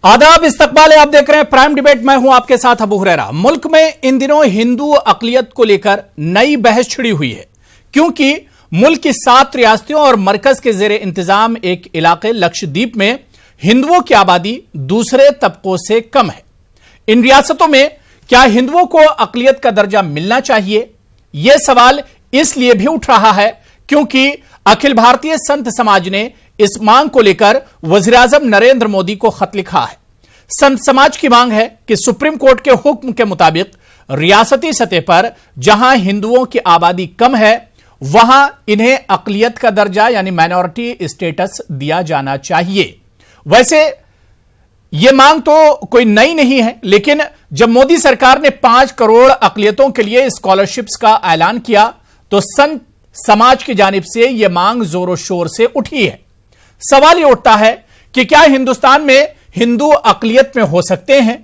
आदाब, इस्तकबाल है। आप देख रहे हैं प्राइम डिबेट। मैं हूं आपके साथ अबू हुरैरा। मुल्क में इन दिनों हिंदू अकलियत को लेकर नई बहस छिड़ी हुई है, क्योंकि मुल्क की 7 रियासतों और मरकज के जेर इंतजाम एक इलाके लक्षद्वीप में हिंदुओं की आबादी दूसरे तबकों से कम है। इन रियासतों में क्या हिंदुओं को अकलियत का दर्जा मिलना चाहिए? यह सवाल इसलिए भी उठ रहा है क्योंकि अखिल भारतीय संत समाज ने इस मांग को लेकर वज़ीर-ए-आज़म नरेंद्र मोदी को खत लिखा है। संत समाज की मांग है कि सुप्रीम कोर्ट के हुक्म के मुताबिक रियासती सतह पर जहां हिंदुओं की आबादी कम है, वहां इन्हें अकलियत का दर्जा यानी माइनॉरिटी स्टेटस दिया जाना चाहिए। वैसे यह मांग तो कोई नई नहीं है, लेकिन जब मोदी सरकार ने 5 करोड़ अकलियतों के लिए स्कॉलरशिप्स का ऐलान किया तो संत समाज की जानिब से यह मांग जोरों शोर से उठी है। सवाल यह उठता है कि क्या हिंदुस्तान में हिंदू अकलियत में हो सकते हैं?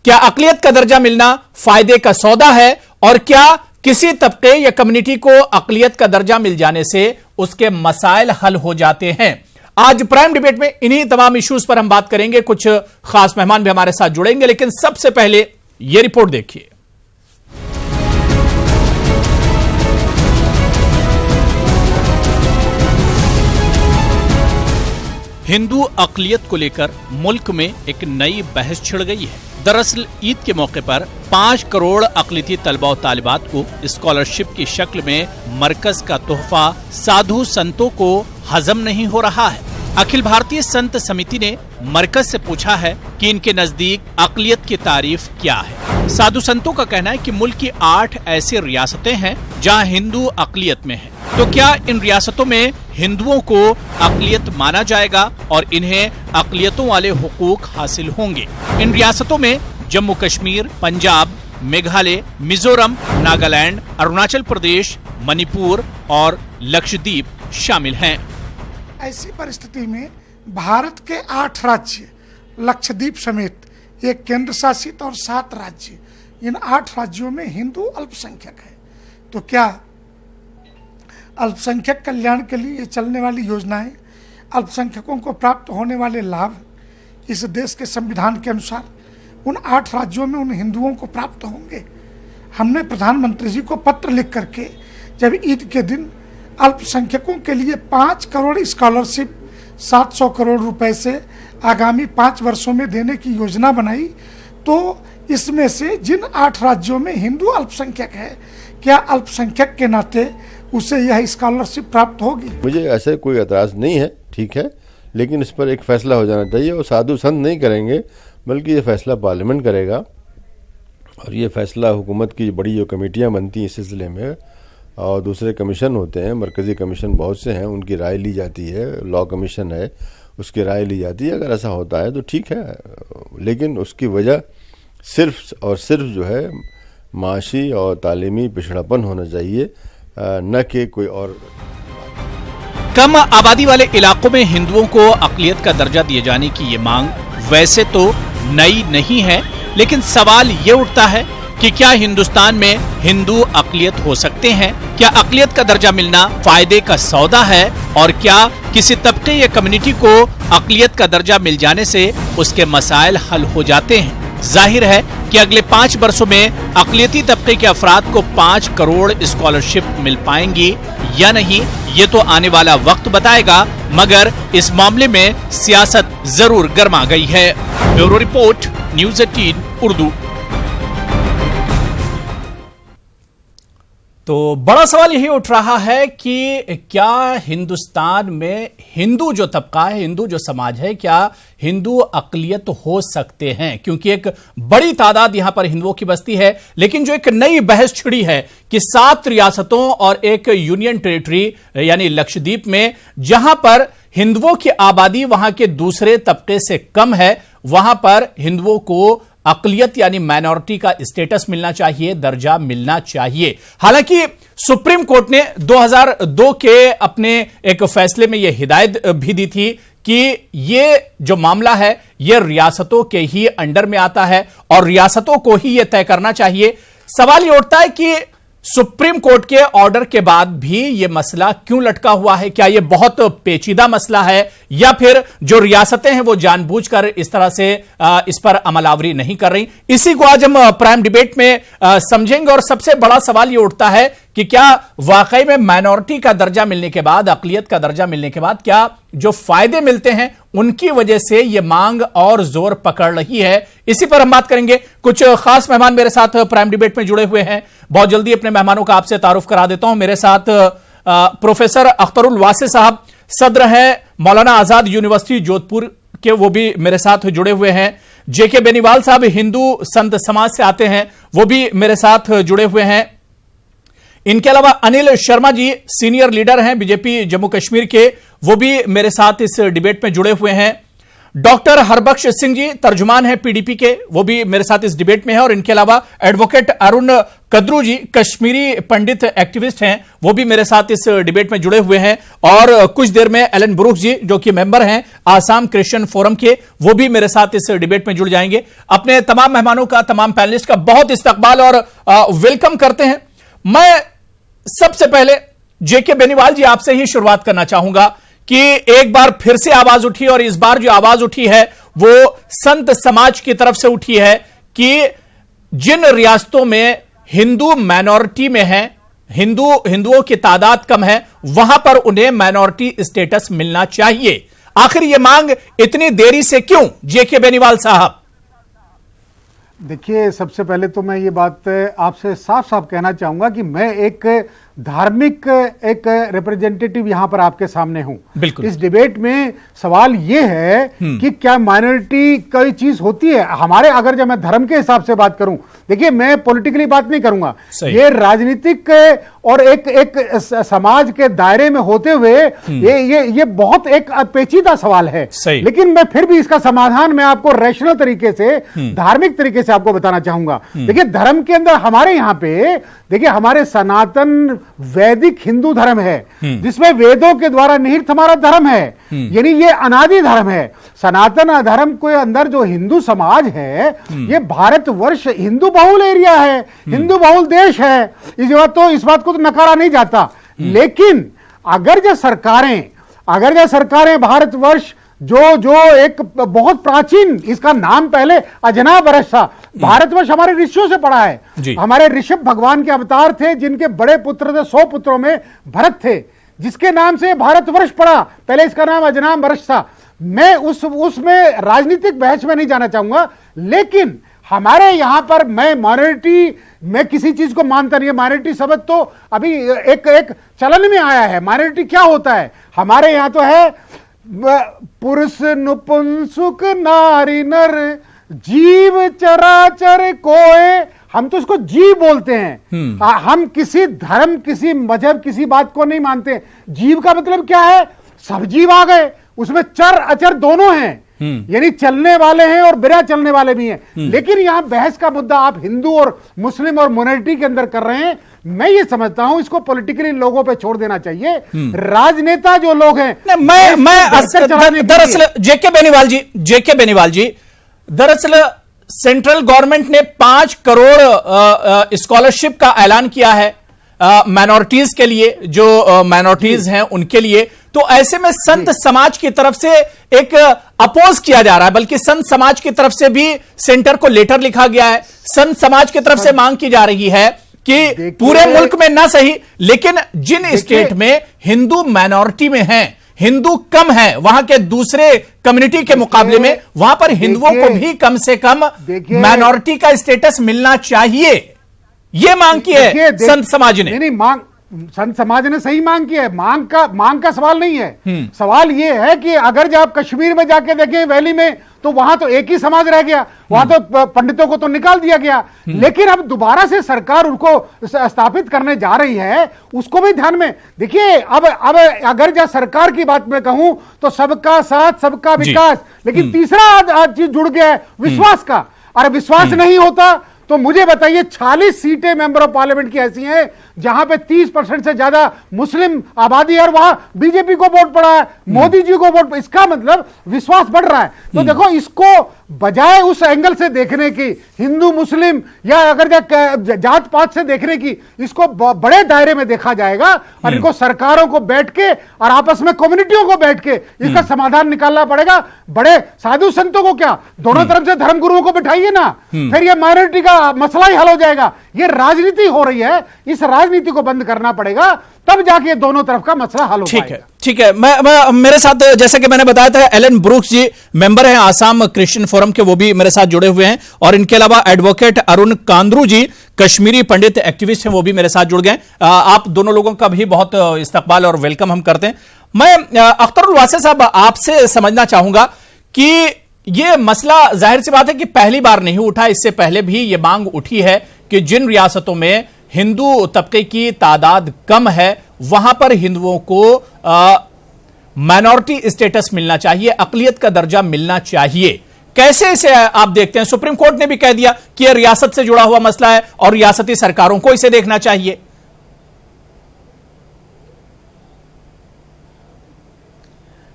क्या अकलियत का दर्जा मिलना फायदे का सौदा है? और क्या किसी तबके या कम्युनिटी को अकलियत का दर्जा मिल जाने से उसके मसाइल हल हो जाते हैं? आज प्राइम डिबेट में इन्हीं तमाम इश्यूज पर हम बात करेंगे। कुछ खास मेहमान भी हमारे साथ जुड़ेंगे, लेकिन सबसे पहले यह रिपोर्ट देखिए। हिंदू अकलियत को लेकर मुल्क में एक नई बहस छिड़ गई है। दरअसल ईद के मौके पर 5 करोड़ अकलियती तलबा और तालिबात को स्कॉलरशिप की शक्ल में मरकज का तोहफा साधु संतों को हजम नहीं हो रहा है। अखिल भारतीय संत समिति ने मरकज से पूछा है कि इनके नजदीक अकलियत की तारीफ क्या है। साधु संतों का कहना है कि मुल्क की 8 ऐसी रियासतें हैं जहां हिंदू अकलियत में है, तो क्या इन रियासतों में हिंदुओं को अकलियत माना जाएगा और इन्हें अकलियतों वाले हुकूक हासिल होंगे? इन रियासतों में जम्मू कश्मीर, पंजाब, मेघालय, मिजोरम, नागालैंड, अरुणाचल प्रदेश, मणिपुर और लक्षद्वीप शामिल हैं। ऐसी परिस्थिति में भारत के 8 राज्य, लक्षद्वीप समेत एक केंद्र शासित और 7 राज्य, इन 8 राज्यों में हिंदू अल्पसंख्यक है। तो क्या अल्पसंख्यक कल्याण के लिए चलने वाली योजनाएं, अल्पसंख्यकों को प्राप्त होने वाले लाभ इस देश के संविधान के अनुसार उन 8 राज्यों में उन हिंदुओं को प्राप्त होंगे? हमने प्रधानमंत्री जी को पत्र लिख करके जब ईद के दिन अल्पसंख्यकों के लिए 5 करोड़ स्कॉलरशिप 700 करोड़ रुपए से आगामी 5 वर्षों में देने की योजना बनाई, तो इसमें से जिन 8 राज्यों में हिंदू अल्पसंख्यक है, क्या अल्पसंख्यक के नाते उसे यह स्कॉलरशिप प्राप्त होगी? मुझे ऐसे कोई एतराज नहीं है, ठीक है, लेकिन इस पर एक फैसला हो जाना चाहिए। और साधु संत नहीं करेंगे, बल्कि ये फैसला पार्लियामेंट करेगा। और ये फैसला हुकूमत की बड़ी जो कमेटियां बनती हैं इस सिलसिले में, और दूसरे कमीशन होते हैं, मरकज़ी कमीशन बहुत से हैं, उनकी राय ली जाती है। लॉ कमीशन है, उसकी राय ली जाती है। अगर ऐसा होता है तो ठीक है, लेकिन उसकी वजह सिर्फ और सिर्फ जो है माशी और तालीमी पिछड़ापन होना चाहिए, न कि कोई और। कम आबादी वाले इलाकों में हिंदुओं को अकलियत का दर्जा दिए जाने की ये मांग वैसे तो नई नहीं है, लेकिन सवाल ये उठता है कि क्या हिंदुस्तान में हिंदू अकलियत हो सकते हैं? क्या अकलियत का दर्जा मिलना फायदे का सौदा है? और क्या किसी तबके या कम्युनिटी को अकलियत का दर्जा मिल जाने से उसके मसाइल हल हो जाते हैं? जाहिर है कि अगले 5 वर्षों में अकलियती तबके के अफराद को 5 करोड़ स्कॉलरशिप मिल पाएंगी या नहीं, ये तो आने वाला वक्त बताएगा। मगर इस मामले में सियासत जरूर गर्मा गई है। Bureau report, news 18 Urdu. तो बड़ा सवाल यही उठ रहा है कि क्या हिंदुस्तान में हिंदू जो तबका है, हिंदू जो समाज है, क्या हिंदू अकलियत हो सकते हैं? क्योंकि एक बड़ी तादाद यहां पर हिंदुओं की बस्ती है, लेकिन जो एक नई बहस छिड़ी है कि 7 रियासतों और एक यूनियन टेरिटरी यानी लक्षद्वीप में जहां पर हिंदुओं की आबादी वहां के दूसरे तबके से कम है, वहां पर हिंदुओं को अकलियत यानी माइनॉरिटी का स्टेटस मिलना चाहिए, दर्जा मिलना चाहिए। हालांकि सुप्रीम कोर्ट ने 2002 के अपने एक फैसले में यह हिदायत भी दी थी कि यह जो मामला है यह रियासतों के ही अंडर में आता है और रियासतों को ही यह तय करना चाहिए। सवाल यह उठता है कि सुप्रीम कोर्ट के ऑर्डर के बाद भी यह मसला क्यों लटका हुआ है? क्या यह बहुत पेचीदा मसला है या फिर जो रियासतें हैं वो जानबूझकर इस तरह से इस पर अमलावरी नहीं कर रही? इसी को आज हम प्राइम डिबेट में समझेंगे। और सबसे बड़ा सवाल यह उठता है कि क्या वाकई में माइनॉरिटी का दर्जा मिलने के बाद, अकलियत का दर्जा मिलने के बाद, क्या जो फायदे मिलते हैं उनकी वजह से यह मांग और जोर पकड़ रही है? इसी पर हम बात करेंगे। कुछ खास मेहमान मेरे साथ प्राइम डिबेट में जुड़े हुए हैं। बहुत जल्दी अपने मेहमानों का आपसे तारुफ करा देता हूं। मेरे साथ प्रोफेसर अख्तरुल वासी साहब, सदर हैं मौलाना आजाद यूनिवर्सिटी जोधपुर के, वो भी मेरे साथ जुड़े हुए हैं। जेके बेनीवाल साहब हिंदू संत समाज से आते हैं, वो भी मेरे साथ जुड़े हुए हैं। इनके अलावा अनिल शर्मा जी सीनियर लीडर हैं बीजेपी जम्मू कश्मीर के, वो भी मेरे साथ इस डिबेट में जुड़े हुए हैं। डॉक्टर हरबख्श सिंह जी तर्जुमान हैं पीडीपी के, वो भी मेरे साथ इस डिबेट में है। और इनके अलावा एडवोकेट अरुण कद्रू जी कश्मीरी पंडित एक्टिविस्ट हैं, वो भी मेरे साथ इस डिबेट में जुड़े हुए हैं। और कुछ देर में एलन ब्रूक जी जो कि मेंबर हैं आसाम क्रिश्चियन फोरम के, वो भी मेरे साथ इस डिबेट में जुड़ जाएंगे। अपने तमाम मेहमानों का, तमाम पैनलिस्ट का बहुत इस्तकबाल और वेलकम करते हैं। मैं सबसे पहले जेके बेनीवाल जी आपसे ही शुरुआत करना चाहूंगा कि एक बार फिर से आवाज उठी, और इस बार जो आवाज उठी है वो संत समाज की तरफ से उठी है कि जिन रियासतों में हिंदू माइनॉरिटी में है, हिंदुओं की तादाद कम है, वहां पर उन्हें माइनॉरिटी स्टेटस मिलना चाहिए। आखिर यह मांग इतनी देरी से क्यों, जेके बेनीवाल साहब? देखिए, सबसे पहले तो मैं ये बात आपसे साफ साफ कहना चाहूंगा कि मैं एक धार्मिक एक रिप्रेजेंटेटिव यहां पर आपके सामने हूं। बिल्कुल। इस डिबेट में सवाल यह है कि क्या माइनॉरिटी कोई चीज होती है हमारे, अगर जब मैं धर्म के हिसाब से बात करूं, देखिए मैं पॉलिटिकली बात नहीं करूंगा, ये राजनीतिक और एक समाज के दायरे में होते हुए ये बहुत एक पेचीदा सवाल है। लेकिन मैं फिर भी इसका समाधान मैं आपको रैशनल तरीके से, धार्मिक तरीके से आपको बताना चाहूंगा। देखिए, धर्म के अंदर हमारे यहां पे देखिए हमारे सनातन वैदिक हिंदू धर्म है जिसमें वेदों के द्वारा निहित हमारा धर्म है, यानी ये अनादि धर्म है। सनातन धर्म के अंदर जो हिंदू समाज है, ये भारतवर्ष हिंदू बहुल एरिया है, हिंदू बहुल देश है, इस बात को तो नकारा नहीं जाता। लेकिन अगर जो सरकारें भारतवर्ष जो एक बहुत प्राचीन, इसका नाम पहले अजनाब वर्ष था, भारतवर्ष हमारे ऋषियों से पड़ा है। हमारे ऋषभ भगवान के अवतार थे जिनके बड़े पुत्र थे, 100 पुत्रों में भरत थे, जिसके नाम से भारतवर्ष पड़ा, पहले इसका नाम अजनाब वर्ष था। मैं उसमें राजनीतिक बहस में नहीं जाना चाहूंगा, लेकिन हमारे यहां पर मैं माइनॉरिटी में किसी चीज को मानता नहीं है। माइनॉरिटी शब्द तो अभी एक चलन में आया है। माइनॉरिटी क्या होता है हमारे यहां? तो है पुरुष नुपुंसुक नारी नर जीव चराचर कोय, हम तो इसको जीव बोलते हैं। हम किसी धर्म, किसी मजहब, किसी बात को नहीं मानते। जीव का मतलब क्या है? सब जीव आ गए, उसमें चर अचर दोनों हैं, यानी चलने वाले हैं और बिना चलने वाले भी हैं। लेकिन यहां बहस का मुद्दा आप हिंदू और मुस्लिम और माइनॉरिटी के अंदर कर रहे हैं। मैं ये समझता हूं इसको पॉलिटिकली लोगों पे छोड़ देना चाहिए। राजनेता जो लोग हैं, दरअसल जेके बेनीवाल जी दरअसल सेंट्रल गवर्नमेंट ने 5 करोड़ स्कॉलरशिप का ऐलान किया है माइनॉरिटीज के लिए, जो माइनॉरिटीज हैं उनके लिए। तो ऐसे में संत समाज की तरफ से एक अपोज किया जा रहा है, बल्कि संत समाज की तरफ से भी सेंटर को लेटर लिखा गया है। संत समाज की तरफ से मांग की जा रही है कि पूरे मुल्क में ना सही, लेकिन जिन स्टेट में हिंदू माइनॉरिटी में हैं, हिंदू कम है, वहां के दूसरे कम्युनिटी के मुकाबले में, वहां पर हिंदुओं को भी कम से कम माइनॉरिटी का स्टेटस मिलना चाहिए। यह मांग की है संत समाज ने। नहीं, मांग संत समाज ने सही मांग की है। मांग का सवाल नहीं है। सवाल यह है कि अगर जब आप कश्मीर में जाके देखें वैली में, तो वहां तो एक ही समाज रह गया, वहां तो पंडितों को तो निकाल दिया गया। लेकिन अब दोबारा से सरकार उनको स्थापित करने जा रही है, उसको भी ध्यान में देखिए। अब अगर जब सरकार की बात में कहूं तो सबका साथ सबका विकास, लेकिन तीसरा चीज जुड़ गया है विश्वास का। अरे विश्वास नहीं होता तो मुझे बताइए, 40 सीटें मेंबर ऑफ पार्लियामेंट की ऐसी हैं जहां पे 30% से ज्यादा मुस्लिम आबादी है, और वहां बीजेपी को वोट पड़ा है, मोदी जी को वोट। इसका मतलब विश्वास बढ़ रहा है। तो देखो, इसको बजाय उस एंगल से देखने की, हिंदू मुस्लिम या अगर जात पात से देखने की, इसको बड़े दायरे में देखा जाएगा और इनको सरकारों को बैठ के और आपस में कम्युनिटियों को बैठ के इसका समाधान निकालना पड़ेगा। बड़े साधु संतों को क्या, दोनों तरफ से धर्म गुरुओं को बिठाइए ना, फिर ये माइनॉरिटी का मसला ही हल हो जाएगा। ये राजनीति हो रही है, इस राजनीति को बंद करना पड़ेगा, तब जाके दोनों तरफ का मसला हल हो पाएगा। ठीक है। मैं मेरे साथ, जैसे कि मैंने बताया था, एलन ब्रूक्स जी मेंबर हैं आसाम क्रिश्चियन फोरम के, वो भी मेरे साथ जुड़े हुए हैं, और इनके अलावा एडवोकेट अरुण कांद्रू जी, कश्मीरी पंडित एक्टिविस्ट हैं, वो भी मेरे साथ जुड़ गए। आप दोनों लोगों का भी बहुत इस्तकबाल और वेलकम हम करते हैं। मैं अख्तरुल वासे साहब आपसे समझना चाहूंगा कि यह मसला जाहिर सी बात है कि पहली बार नहीं उठा, इससे पहले भी यह मांग उठी है कि जिन रियासतों में हिंदू तबके की तादाद कम है वहां पर हिंदुओं को माइनॉरिटी स्टेटस मिलना चाहिए, अकलियत का दर्जा मिलना चाहिए। कैसे इसे आप देखते हैं? सुप्रीम कोर्ट ने भी कह दिया कि यह रियासत से जुड़ा हुआ मसला है और रियासती सरकारों को इसे देखना चाहिए।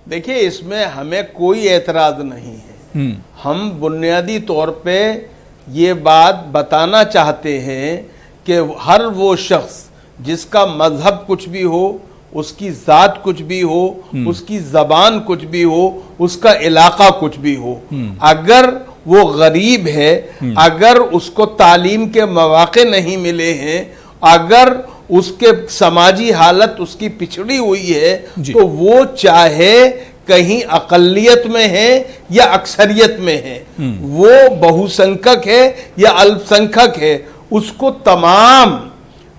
देखिए, इसमें हमें कोई एतराज नहीं है। हम बुनियादी तौर पे ये बात बताना चाहते हैं कि हर वो शख्स जिसका मजहब कुछ भी हो, उसकी जात कुछ भी हो, उसकी जबान कुछ भी हो, उसका इलाका कुछ भी हो, अगर वो गरीब है, अगर उसको तालीम के मौके नहीं मिले हैं, अगर उसके समाजी हालत उसकी पिछड़ी हुई है, तो वो चाहे कहीं अकलियत में है या अक्सरियत में है, वो बहुसंख्यक है या अल्पसंख्यक है, उसको तमाम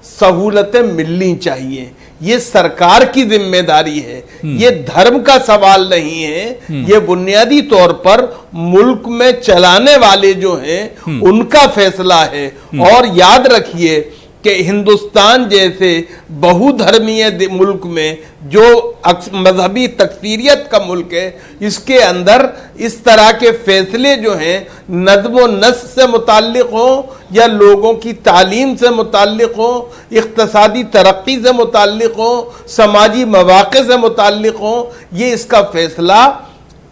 सहूलतें मिलनी चाहिए। ये सरकार की जिम्मेदारी है, ये धर्म का सवाल नहीं है, ये बुनियादी तौर पर मुल्क में चलाने वाले जो हैं उनका फैसला है। और याद रखिए कि हिंदुस्तान जैसे बहुधर्मीय मुल्क में, जो मजहबी तकसीरियत का मुल्क है, इसके अंदर इस तरह के फैसले जो हैं नज़्म व नस्र से मुताल्लिक हो या लोगों की तालीम से मुताल्लिक हो, इक़्तिसादी तरक्की से मुताल्लिक हो, समाजी मवाक़े से मुताल्लिक हो, ये इसका फैसला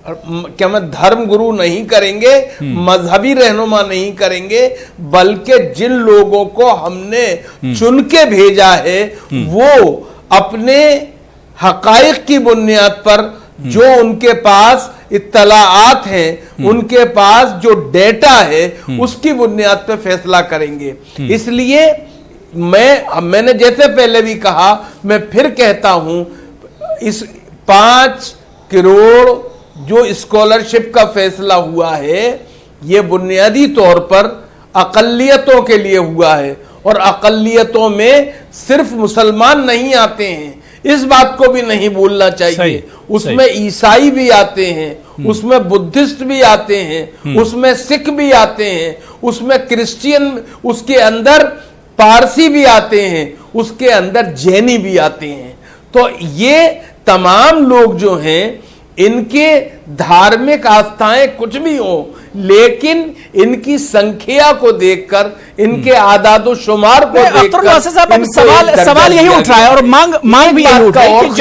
क्या मैं धर्म गुरु नहीं करेंगे, मजहबी रहनुमा नहीं करेंगे, बल्कि जिन लोगों को हमने चुन के भेजा है वो अपने हकाइक की बुनियाद पर, जो उनके पास इत्तलाआत हैं, उनके पास जो डेटा है, उसकी बुनियाद पर फैसला करेंगे। इसलिए मैंने जैसे पहले भी कहा, मैं फिर कहता हूं, इस 5 करोड़ जो स्कॉलरशिप का फैसला हुआ है, यह बुनियादी तौर पर अकलियतों के लिए हुआ है, और अकलियतों में सिर्फ मुसलमान नहीं आते हैं, इस बात को भी नहीं भूलना चाहिए। उसमें ईसाई भी आते हैं, उसमें बुद्धिस्ट भी आते हैं, उसमें सिख भी आते हैं, उसमें क्रिश्चियन, उसके अंदर पारसी भी आते हैं, उसके अंदर जैनी भी आते हैं। तो ये तमाम लोग जो हैं, इनके धार्मिक आस्थाएं कुछ भी हो, लेकिन इनकी संख्या को देखकर, इनके आदादो शुमार को देखकर सवाल यही उठ रहा है, और मांग भी यही उठ रही है कि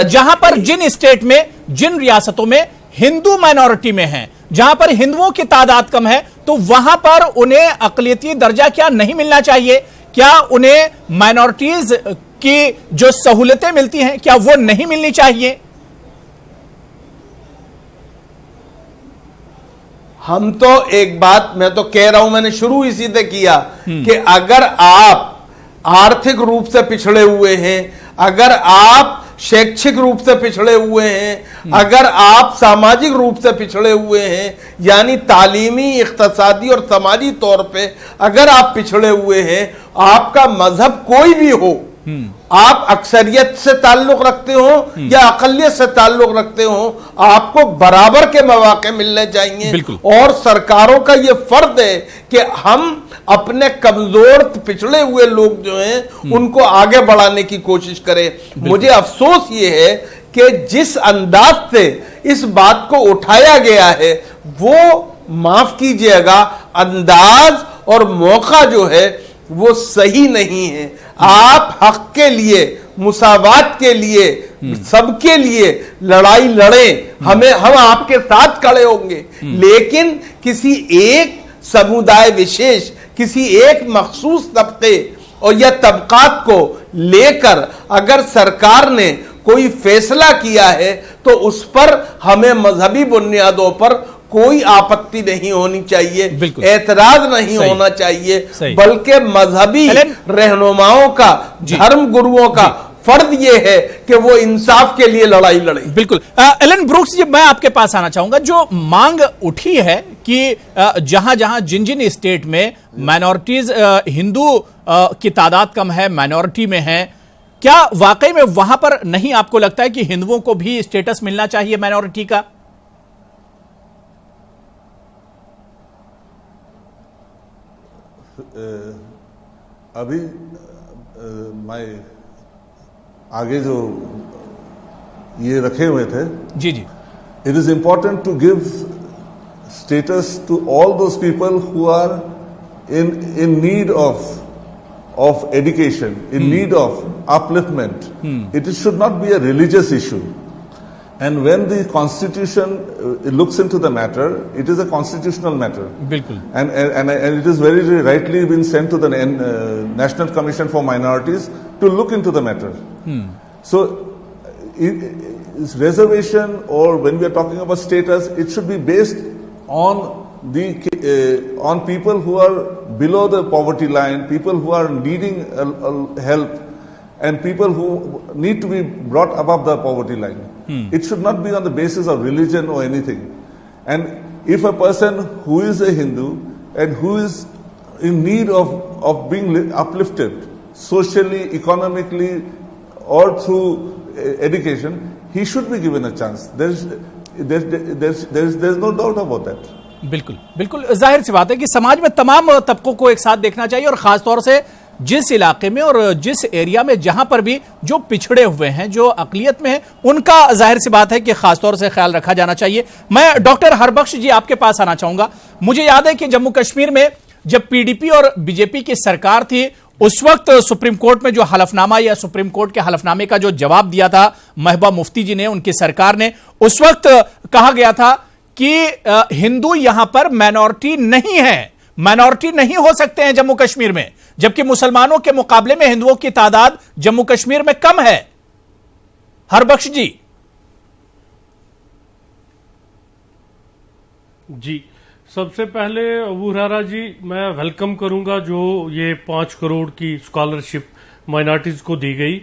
जहां पर जिन स्टेट में, जिन रियासतों में हिंदू माइनॉरिटी में हैं, जहां पर हिंदुओं की तादाद कम है, तो वहां पर उन्हें अकलियती दर्जा क्या नहीं मिलना चाहिए? क्या उन्हें माइनॉरिटीज की जो सहूलतें मिलती हैं, क्या वो नहीं मिलनी चाहिए? हम तो एक बात मैं तो कह रहा हूं, मैंने शुरू इसी से किया कि अगर आप आर्थिक रूप से पिछड़े हुए हैं, अगर आप शैक्षिक रूप से पिछड़े हुए हैं, अगर आप सामाजिक रूप से पिछड़े हुए हैं, यानी तालीमी, इख्तिसादी और समाजी तौर पे अगर आप पिछड़े हुए हैं, आपका मजहब कोई भी हो, आप अक्सरियत से ताल्लुक रखते हो या अकलियत से ताल्लुक रखते हो, आपको बराबर के मौके मिलने चाहिए। और सरकारों का यह फर्ज है कि हम अपने कमजोर पिछड़े हुए लोग जो हैं उनको आगे बढ़ाने की कोशिश करें। मुझे अफसोस ये है कि जिस अंदाज से इस बात को उठाया गया है, वो माफ कीजिएगा, अंदाज और मौका जो है वो सही नहीं है। आप हक के लिए, मुसावात के लिए सबके लिए लड़ाई लड़ें, हम आपके साथ खड़े होंगे, लेकिन किसी एक समुदाय विशेष, किसी एक मखसूस तबके और या तबकात को लेकर अगर सरकार ने कोई फैसला किया है तो उस पर हमें मजहबी बुनियादों पर कोई आपत्ति नहीं होनी चाहिए, एतराज नहीं होना चाहिए, बल्कि मजहबी रहनुमाओं का, धर्म गुरुओं का फर्ज ये है कि वो इंसाफ के लिए लड़ाई लड़े। बिल्कुल। एलन ब्रुक्स जी, मैं आपके पास आना चाहूंगा। जो मांग उठी है कि जहां जहां जिन जिन स्टेट में माइनॉरिटीज, हिंदू की तादाद कम है, माइनॉरिटी में है, क्या वाकई में वहां पर नहीं आपको लगता है कि हिंदुओं को भी स्टेटस मिलना चाहिए माइनॉरिटी का? अभी मैं आगे जो ये रखे हुए थे, जी जी, it is important to give status to all those people who are in need of education, in need of upliftment. It should not be a religious issue. And when the constitution looks into the matter, it is a constitutional matter. बिल्कुल. And it is very rightly been sent to the National Commission for Minorities to look into the matter. So, reservation, or when we are talking about status, it should be based on on people who are below the poverty line, people who are needing help, and people who need to be brought above the poverty line. It should not be on the basis of religion or anything. And if a person who is a Hindu and who is in need of being uplifted socially, economically, or through education, he should be given a chance. There's no doubt about that. बिल्कुल बिल्कुल, जाहिर सी बात है कि समाज में तमाम तबकों को एक साथ देखना चाहिए, और खासतौर से जिस इलाके में और जिस एरिया में जहां पर भी जो पिछड़े हुए हैं, जो अकलियत में हैं, उनका जाहिर सी बात है कि खासतौर से ख्याल रखा जाना चाहिए। मैं डॉक्टर हरबख्श जी आपके पास आना चाहूंगा। मुझे याद है कि जम्मू कश्मीर में जब पीडीपी और बीजेपी की सरकार थी, उस वक्त सुप्रीम कोर्ट में जो हलफनामा या सुप्रीम कोर्ट के हलफनामे का जो जवाब दिया था महबूबा मुफ्ती जी ने, उनकी सरकार ने, उस वक्त कहा गया था कि हिंदू यहां पर माइनॉरिटी नहीं है, माइनॉरिटी नहीं हो सकते हैं जम्मू कश्मीर में, जबकि मुसलमानों के मुकाबले में हिंदुओं की तादाद जम्मू कश्मीर में कम है। हरबख्श जी। जी, सबसे पहले अबू हुरैरा जी, मैं वेलकम करूंगा जो ये 5 करोड़ की स्कॉलरशिप माइनॉरिटीज को दी गई,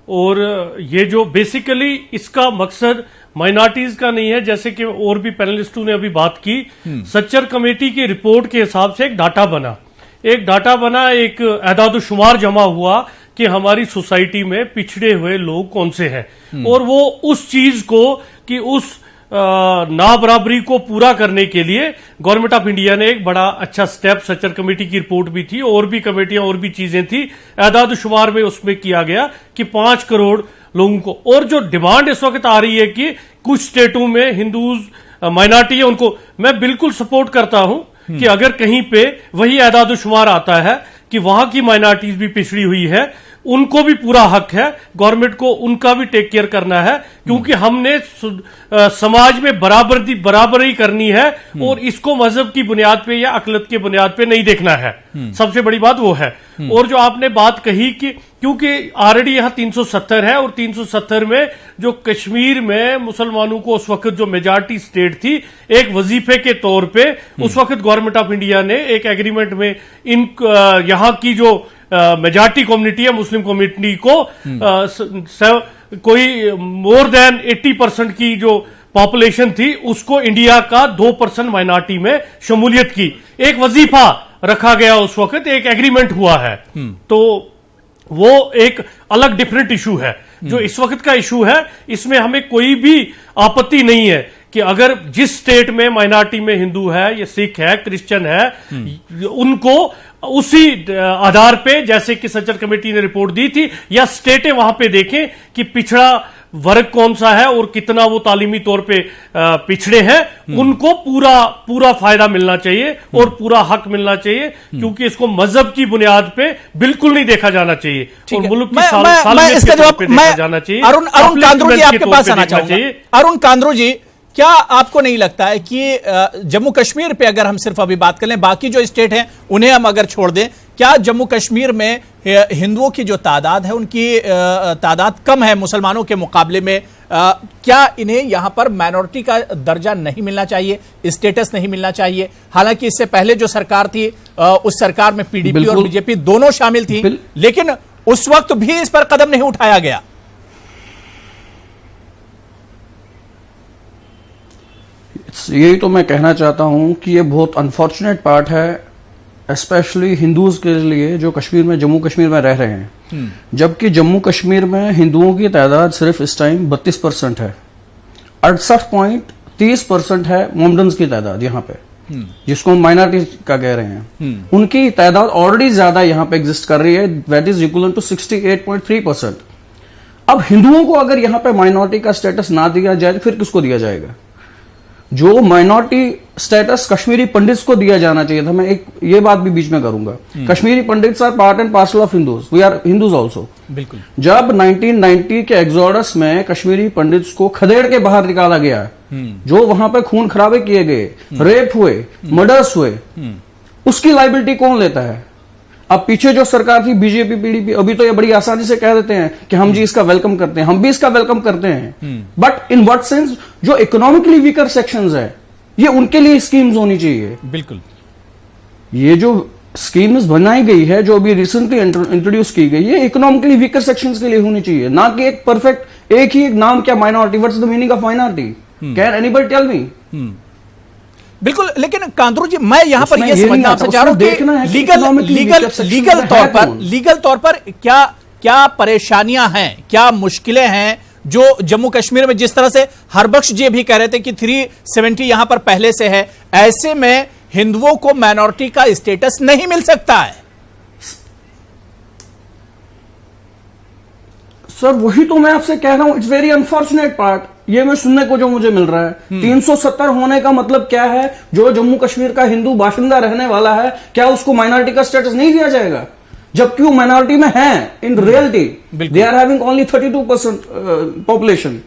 और ये जो बेसिकली इसका मकसद माइनॉरिटीज का नहीं है, जैसे कि और भी पैनलिस्टों ने अभी बात की। सच्चर कमेटी की रिपोर्ट के हिसाब से एक डाटा बना, एक एदाद-ओ-शुमार जमा हुआ कि हमारी सोसाइटी में पिछड़े हुए लोग कौन से हैं, और वो उस चीज को कि उस नाबराबरी को पूरा करने के लिए गवर्नमेंट ऑफ इंडिया ने एक बड़ा अच्छा स्टेप, सच्चर कमेटी की रिपोर्ट भी थी, और भी कमेटियां और भी चीजें थी, एदाद-ओ-शुमार में उसमें किया गया कि 5 करोड़ लोगों को। और जो डिमांड इस वक्त आ रही है कि कुछ स्टेटों में हिंदूज माइनॉरिटी है, उनको मैं बिल्कुल सपोर्ट करता हूं कि अगर कहीं पे वही एदाद-ओ-शुमार आता है कि वहां की माइनॉरिटीज भी पिछड़ी हुई है, उनको भी पूरा हक है, गवर्नमेंट को उनका भी टेक केयर करना है, क्योंकि हमने समाज में बराबरी करनी है, और इसको मजहब की बुनियाद पे या अकलत की बुनियाद पे नहीं देखना है। सबसे बड़ी बात वो है। और जो आपने बात कही कि क्योंकि ऑलरेडी यहां 370 है, और 370 में जो कश्मीर में मुसलमानों को उस वक्त जो मेजॉरिटी स्टेट थी, एक वजीफे के तौर पे उस वक्त गवर्नमेंट ऑफ इंडिया ने एक एग्रीमेंट में इन यहां की जो मेजॉरिटी कम्युनिटी है, मुस्लिम कम्युनिटी को कोई मोर देन 80% की जो पॉपुलेशन थी, उसको इंडिया का 2% माइनॉरिटी में शमूलियत की एक वजीफा रखा गया, उस वक्त एक एग्रीमेंट हुआ है। तो वो एक अलग डिफरेंट इशू है। जो इस वक्त का इशू है, इसमें हमें कोई भी आपत्ति नहीं है कि अगर जिस स्टेट में माइनॉरिटी में हिंदू है या सिख है, क्रिश्चियन है, उनको उसी आधार पे, जैसे कि सच्चर कमेटी ने रिपोर्ट दी थी, या स्टेटें वहां पे देखें कि पिछड़ा वर्ग कौन सा है और कितना वो तालीमी तौर पे पिछड़े हैं, उनको पूरा फायदा मिलना चाहिए और पूरा हक मिलना चाहिए, क्योंकि इसको मजहब की बुनियाद पे बिल्कुल नहीं देखा जाना चाहिए और मुल्क की सालमियत के तौर पे देखा जाना चाहिए। अरुण कांद्रू जी आपके पास आना चाहूंगा। अरुण कांद्रू जी, क्या आपको नहीं लगता है कि जम्मू कश्मीर पे अगर हम सिर्फ अभी बात कर लें, बाकी जो स्टेट हैं उन्हें हम अगर छोड़ दें, क्या जम्मू कश्मीर में हिंदुओं की जो तादाद है उनकी तादाद कम है मुसलमानों के मुकाबले में, क्या इन्हें यहां पर माइनॉरिटी का दर्जा नहीं मिलना चाहिए, स्टेटस नहीं मिलना चाहिए? हालांकि इससे पहले जो सरकार थी उस सरकार में पीडीपी और बीजेपी दोनों शामिल थी, लेकिन उस वक्त भी इस पर कदम नहीं उठाया गया। यही तो मैं कहना चाहता हूं कि ये बहुत अनफॉर्चुनेट पार्ट है, स्पेशली हिंदूज के लिए जो कश्मीर में, जम्मू कश्मीर में रह रहे हैं। जबकि जम्मू कश्मीर में हिंदुओं की तादाद सिर्फ इस टाइम 32% है, 68.30% है मोमडन्स की तादाद यहाँ पे, जिसको हम माइनॉरिटी का कह रहे हैं। उनकी तादाद ऑलरेडी ज्यादा यहाँ पे एग्जिस्ट कर रही है, दैट इज इक्वल टू 68.3%। अब हिंदुओं को अगर यहाँ पे माइनॉरिटी का स्टेटस ना दिया जाए तो फिर किसको दिया जाएगा? जो माइनॉरिटी स्टेटस कश्मीरी पंडित्स को दिया जाना चाहिए था, मैं एक ये बात भी बीच में करूंगा, Kashmiri Pandits are part and parcel of Hindus, we are Hindus also. बिल्कुल। जब 1990 के एक्सोडस में कश्मीरी पंडित्स को खदेड़ के बाहर निकाला गया, जो वहां पे खून खराबे किए गए, रेप हुए, मर्डर्स हुए, उसकी लाइबिलिटी कौन लेता है? अब पीछे जो सरकार थी बीजेपी पीडीपी, अभी तो ये बड़ी आसानी से कह देते हैं कि हम जी इसका वेलकम करते हैं, हम भी इसका वेलकम करते हैं, बट इन व्हाट सेंस? जो इकोनॉमिकली वीकर सेक्शंस है, ये उनके लिए स्कीम्स होनी चाहिए। बिल्कुल। ये जो स्कीम्स बनाई गई है, जो अभी रिसेंटली इंट्रोड्यूस की गई है, इकोनॉमिकली वीकर सेक्शंस के लिए होनी चाहिए, ना कि एक परफेक्ट एक ही एक नाम क्या minority. What's the meaning of minority? Can anybody tell me? बिल्कुल। लेकिन कांद्रू जी, मैं यहां पर यह समझना आपसे चाह रहा हूं कि लीगल तौर पर क्या परेशानियां हैं, क्या मुश्किलें हैं जो जम्मू कश्मीर में, जिस तरह से हरबख्श जी भी कह रहे थे कि 370 यहां पर पहले से है, ऐसे में हिंदुओं को माइनॉरिटी का स्टेटस नहीं मिल सकता है? सर वही तो मैं आपसे कह रहा हूं, इट्स वेरी अनफॉर्चुनेट पार्ट। ये मैं सुनने को जो मुझे मिल रहा है, 370 होने का मतलब क्या है? जो जम्मू कश्मीर का हिंदू बाशिंदा रहने वाला है, क्या उसको माइनॉरिटी का स्टेटस नहीं दिया जाएगा? जबकि वो माइनॉरिटी में है in reality. They are having only 32% population,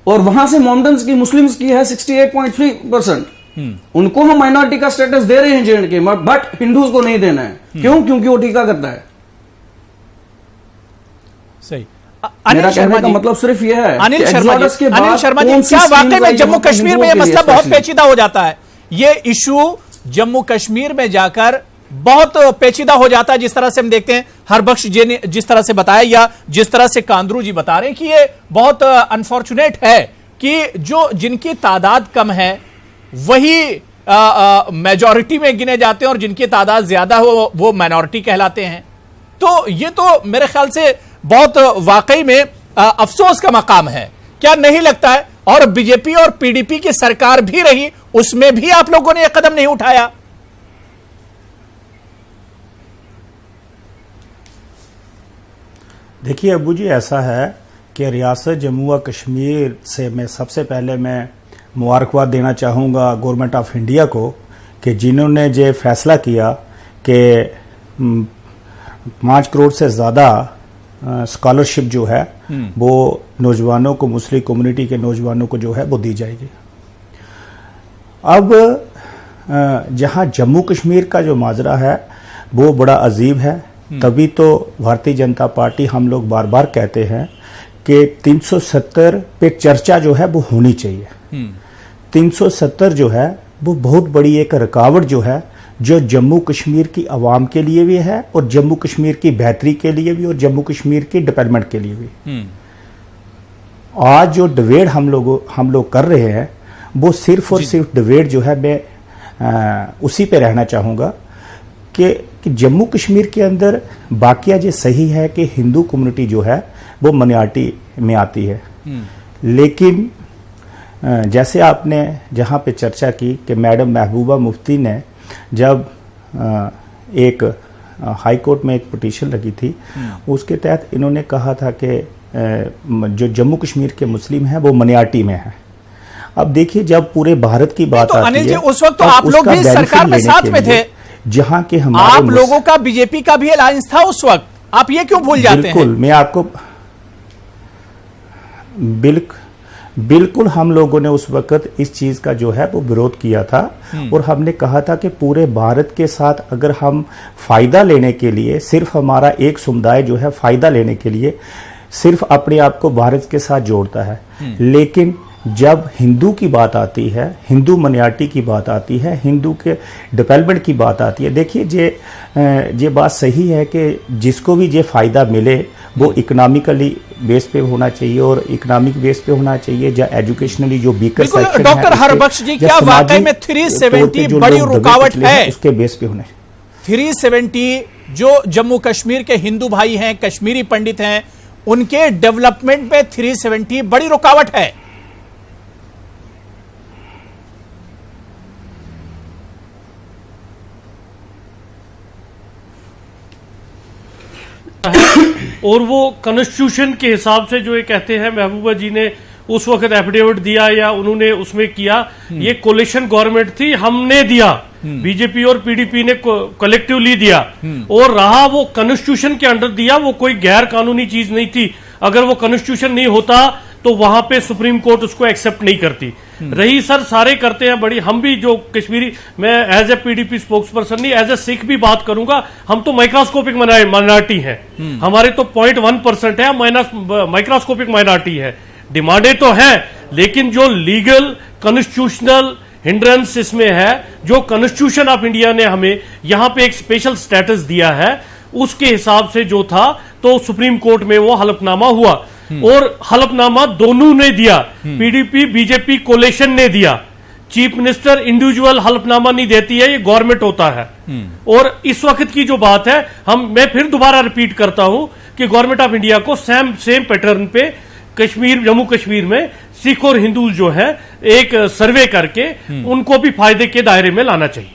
और वहां से मोमडन्स की, मुस्लिम्स की है 68.3%। उनको हम माइनॉरिटी का स्टेटस दे रहे हैं जेएंड के, बट हिंदूज को नहीं देना है। क्यों? क्योंकि वो टीका करता है। सही। मेरा कहने का मतलब सिर्फ यह है। अनिल शर्मा जी, क्या वाकई में जम्मू कश्मीर में यह मसला बहुत पेचीदा हो जाता है? ये इशू जम्मू कश्मीर में जाकर बहुत पेचीदा हो जाता है, जिस तरह से हम देखते हैं हरबख्श जी ने जिस तरह से बताया, या जिस तरह से कांद्रू जी बता रहे हैं कि ये बहुत अनफॉर्चुनेट है कि जो जिनकी तादाद कम है वही मेजॉरिटी में गिने जाते हैं और जिनकी तादाद ज्यादा हो वो माइनॉरिटी कहलाते हैं। तो ये तो मेरे ख्याल से बहुत वाकई में अफसोस का मकाम है, क्या नहीं लगता है? और बीजेपी और पीडीपी की सरकार भी रही, उसमें भी आप लोगों ने यह कदम नहीं उठाया। देखिए अबू जी, ऐसा है कि रियासत जम्मू व कश्मीर से मैं सबसे पहले मैं मुबारकबाद देना चाहूँगा गवर्नमेंट ऑफ इंडिया को कि जिन्होंने ये फैसला किया कि 5 करोड़ से ज़्यादा स्कॉलरशिप जो है वो नौजवानों को, मुस्लिम कम्युनिटी के नौजवानों को जो है वो दी जाएगी। अब जहाँ जम्मू कश्मीर का जो माजरा है वो बड़ा अजीब है, तभी तो भारतीय जनता पार्टी हम लोग बार बार कहते हैं कि 370 पे चर्चा जो है वो होनी चाहिए। 370 जो है वो बहुत बड़ी एक रुकावट जो है, जो जम्मू कश्मीर की आवाम के लिए भी है और जम्मू कश्मीर की बेहतरी के लिए भी और जम्मू कश्मीर की डेवलपमेंट के लिए भी। आज जो डिबेट हम लोग कर रहे हैं वो सिर्फ और सिर्फ डिबेट जो है, मैं उसी पे रहना चाहूँगा कि जम्मू कश्मीर के अंदर बाकिया जो सही है कि हिंदू कम्युनिटी जो है वो माइनॉरिटी में आती है, लेकिन जैसे आपने जहाँ पे चर्चा की कि मैडम महबूबा मुफ्ती ने जब एक हाई कोर्ट में एक पिटीशन लगी थी, उसके तहत इन्होंने कहा था कि जो जम्मू कश्मीर के मुस्लिम हैं वो माइनॉरिटी में है। अब देखिए, जब पूरे भारत की बात आती है, अनिल जी, उस वक्त तो आप लोग भी सरकार में साथ में थे, जहां के हमारे आप लोगों का बीजेपी का भी अलायंस था उस वक्त, आप ये क्यों भूल जाते हैं? बिल्कुल, मैं आपको बिल्कुल हम लोगों ने उस वक्त इस चीज का जो है वो विरोध किया था और हमने कहा था कि पूरे भारत के साथ अगर हम फायदा लेने के लिए, सिर्फ हमारा एक समुदाय जो है फायदा लेने के लिए सिर्फ अपने आप को भारत के साथ जोड़ता है, लेकिन जब हिंदू की बात आती है, हिंदू माइनॉरिटी की बात आती है, हिंदू के डेवलपमेंट की बात आती है, देखिए ये बात सही है कि जिसको भी ये फायदा मिले वो इकोनॉमिकली बेस पे होना चाहिए और इकोनॉमिक बेस पे होना चाहिए, या एजुकेशनली जो वीकर सेक्शन है। डॉक्टर हरबख्श जी, क्या वाकई में 370 बड़ी रुकावट है? उसके बेस पे होने 370 जो जम्मू कश्मीर के हिंदू भाई हैं, कश्मीरी पंडित हैं, उनके डेवलपमेंट में 370 बड़ी रुकावट है। और वो कॉन्स्टिट्यूशन के हिसाब से जो ये कहते हैं, महबूबा जी ने उस वक्त एफिडेविट दिया या उन्होंने उसमें किया, ये कोलिशन गवर्नमेंट थी, हमने दिया, बीजेपी और पीडीपी ने कलेक्टिवली दिया और रहा वो कॉन्स्टिट्यूशन के अंडर दिया, वो कोई गैर कानूनी चीज नहीं थी। अगर वो कॉन्स्टिट्यूशन नहीं होता तो वहां पे सुप्रीम कोर्ट उसको एक्सेप्ट नहीं करती। रही सर, सारे करते हैं बड़ी, हम भी जो कश्मीरी, मैं as a PDP spokesperson नहीं, एज ए सिख भी बात करूंगा, हम तो माइक्रोस्कोपिक माइनॉरिटी है, हमारे तो 0.1% है, माइक्रोस्कोपिक माइनॉरिटी है। डिमांडें तो है, लेकिन जो लीगल कॉन्स्टिट्यूशनल हिंड्रेंस इसमें है, जो कॉन्स्टिट्यूशन ऑफ इंडिया ने हमें यहां पे एक स्पेशल स्टेटस दिया है, उसके हिसाब से जो था तो सुप्रीम कोर्ट में वो हलफनामा हुआ और हलफनामा दोनों ने दिया, पीडीपी बीजेपी कोलेशन ने दिया। चीफ मिनिस्टर इंडिविजुअल हलफनामा नहीं देती है, ये गवर्नमेंट होता है। और इस वक्त की जो बात है, मैं फिर दोबारा रिपीट करता हूं कि गवर्नमेंट ऑफ इंडिया को सेम पैटर्न पे कश्मीर, जम्मू कश्मीर में सिख और हिंदू जो है एक सर्वे करके उनको भी फायदे के दायरे में लाना चाहिए।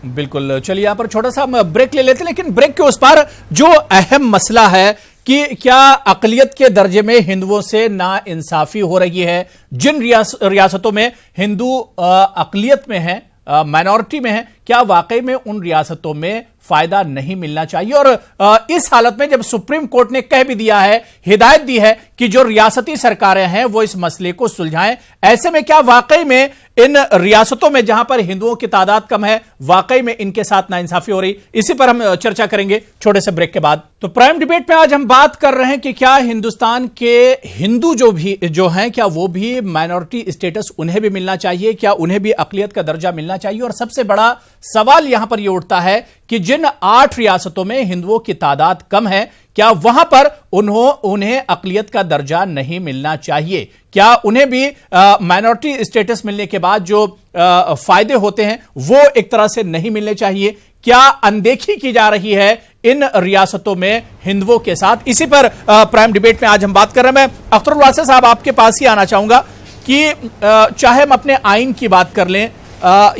बिल्कुल, चलिए यहां पर छोटा सा ब्रेक ले लेते हैं, लेकिन ब्रेक के उस पार जो अहम मसला है कि क्या अकलियत के दर्जे में हिंदुओं से नाइंसाफी हो रही है। जिन रियासतों में हिंदू अकलियत में है, माइनॉरिटी में है, क्या वाकई में उन रियासतों में फायदा नहीं मिलना चाहिए? और इस हालत में जब सुप्रीम कोर्ट ने कह भी दिया है, हिदायत दी है कि जो रियासती सरकारें हैं वो इस मसले को सुलझाएं, ऐसे में क्या वाकई में इन रियासतों में जहां पर हिंदुओं की तादाद कम है, वाकई में इनके साथ नाइंसाफी हो रही? इसी पर हम चर्चा करेंगे छोटे से ब्रेक के बाद। तो प्राइम डिबेट में आज हम बात कर रहे हैं कि क्या हिंदुस्तान के हिंदू जो हैं, क्या वो भी माइनॉरिटी स्टेटस उन्हें भी मिलना चाहिए? क्या उन्हें भी अकलियत का दर्जा मिलना चाहिए? और सबसे बड़ा सवाल यहां पर यह उठता है कि जिन 8 रियासतों में हिंदुओं की तादाद कम है, क्या वहां पर उन्हें अकलियत का दर्जा नहीं मिलना चाहिए? क्या उन्हें भी माइनॉरिटी स्टेटस मिलने के बाद जो फायदे होते हैं वो एक तरह से नहीं मिलने चाहिए? क्या अनदेखी की जा रही है इन रियासतों में हिंदुओं के साथ? इसी पर प्राइम डिबेट में आज हम बात कर रहे हैं। मैं अख्तरुल वासिफ साहब आपके पास ही आना चाहूंगा कि चाहे हम अपने आइन की बात कर लें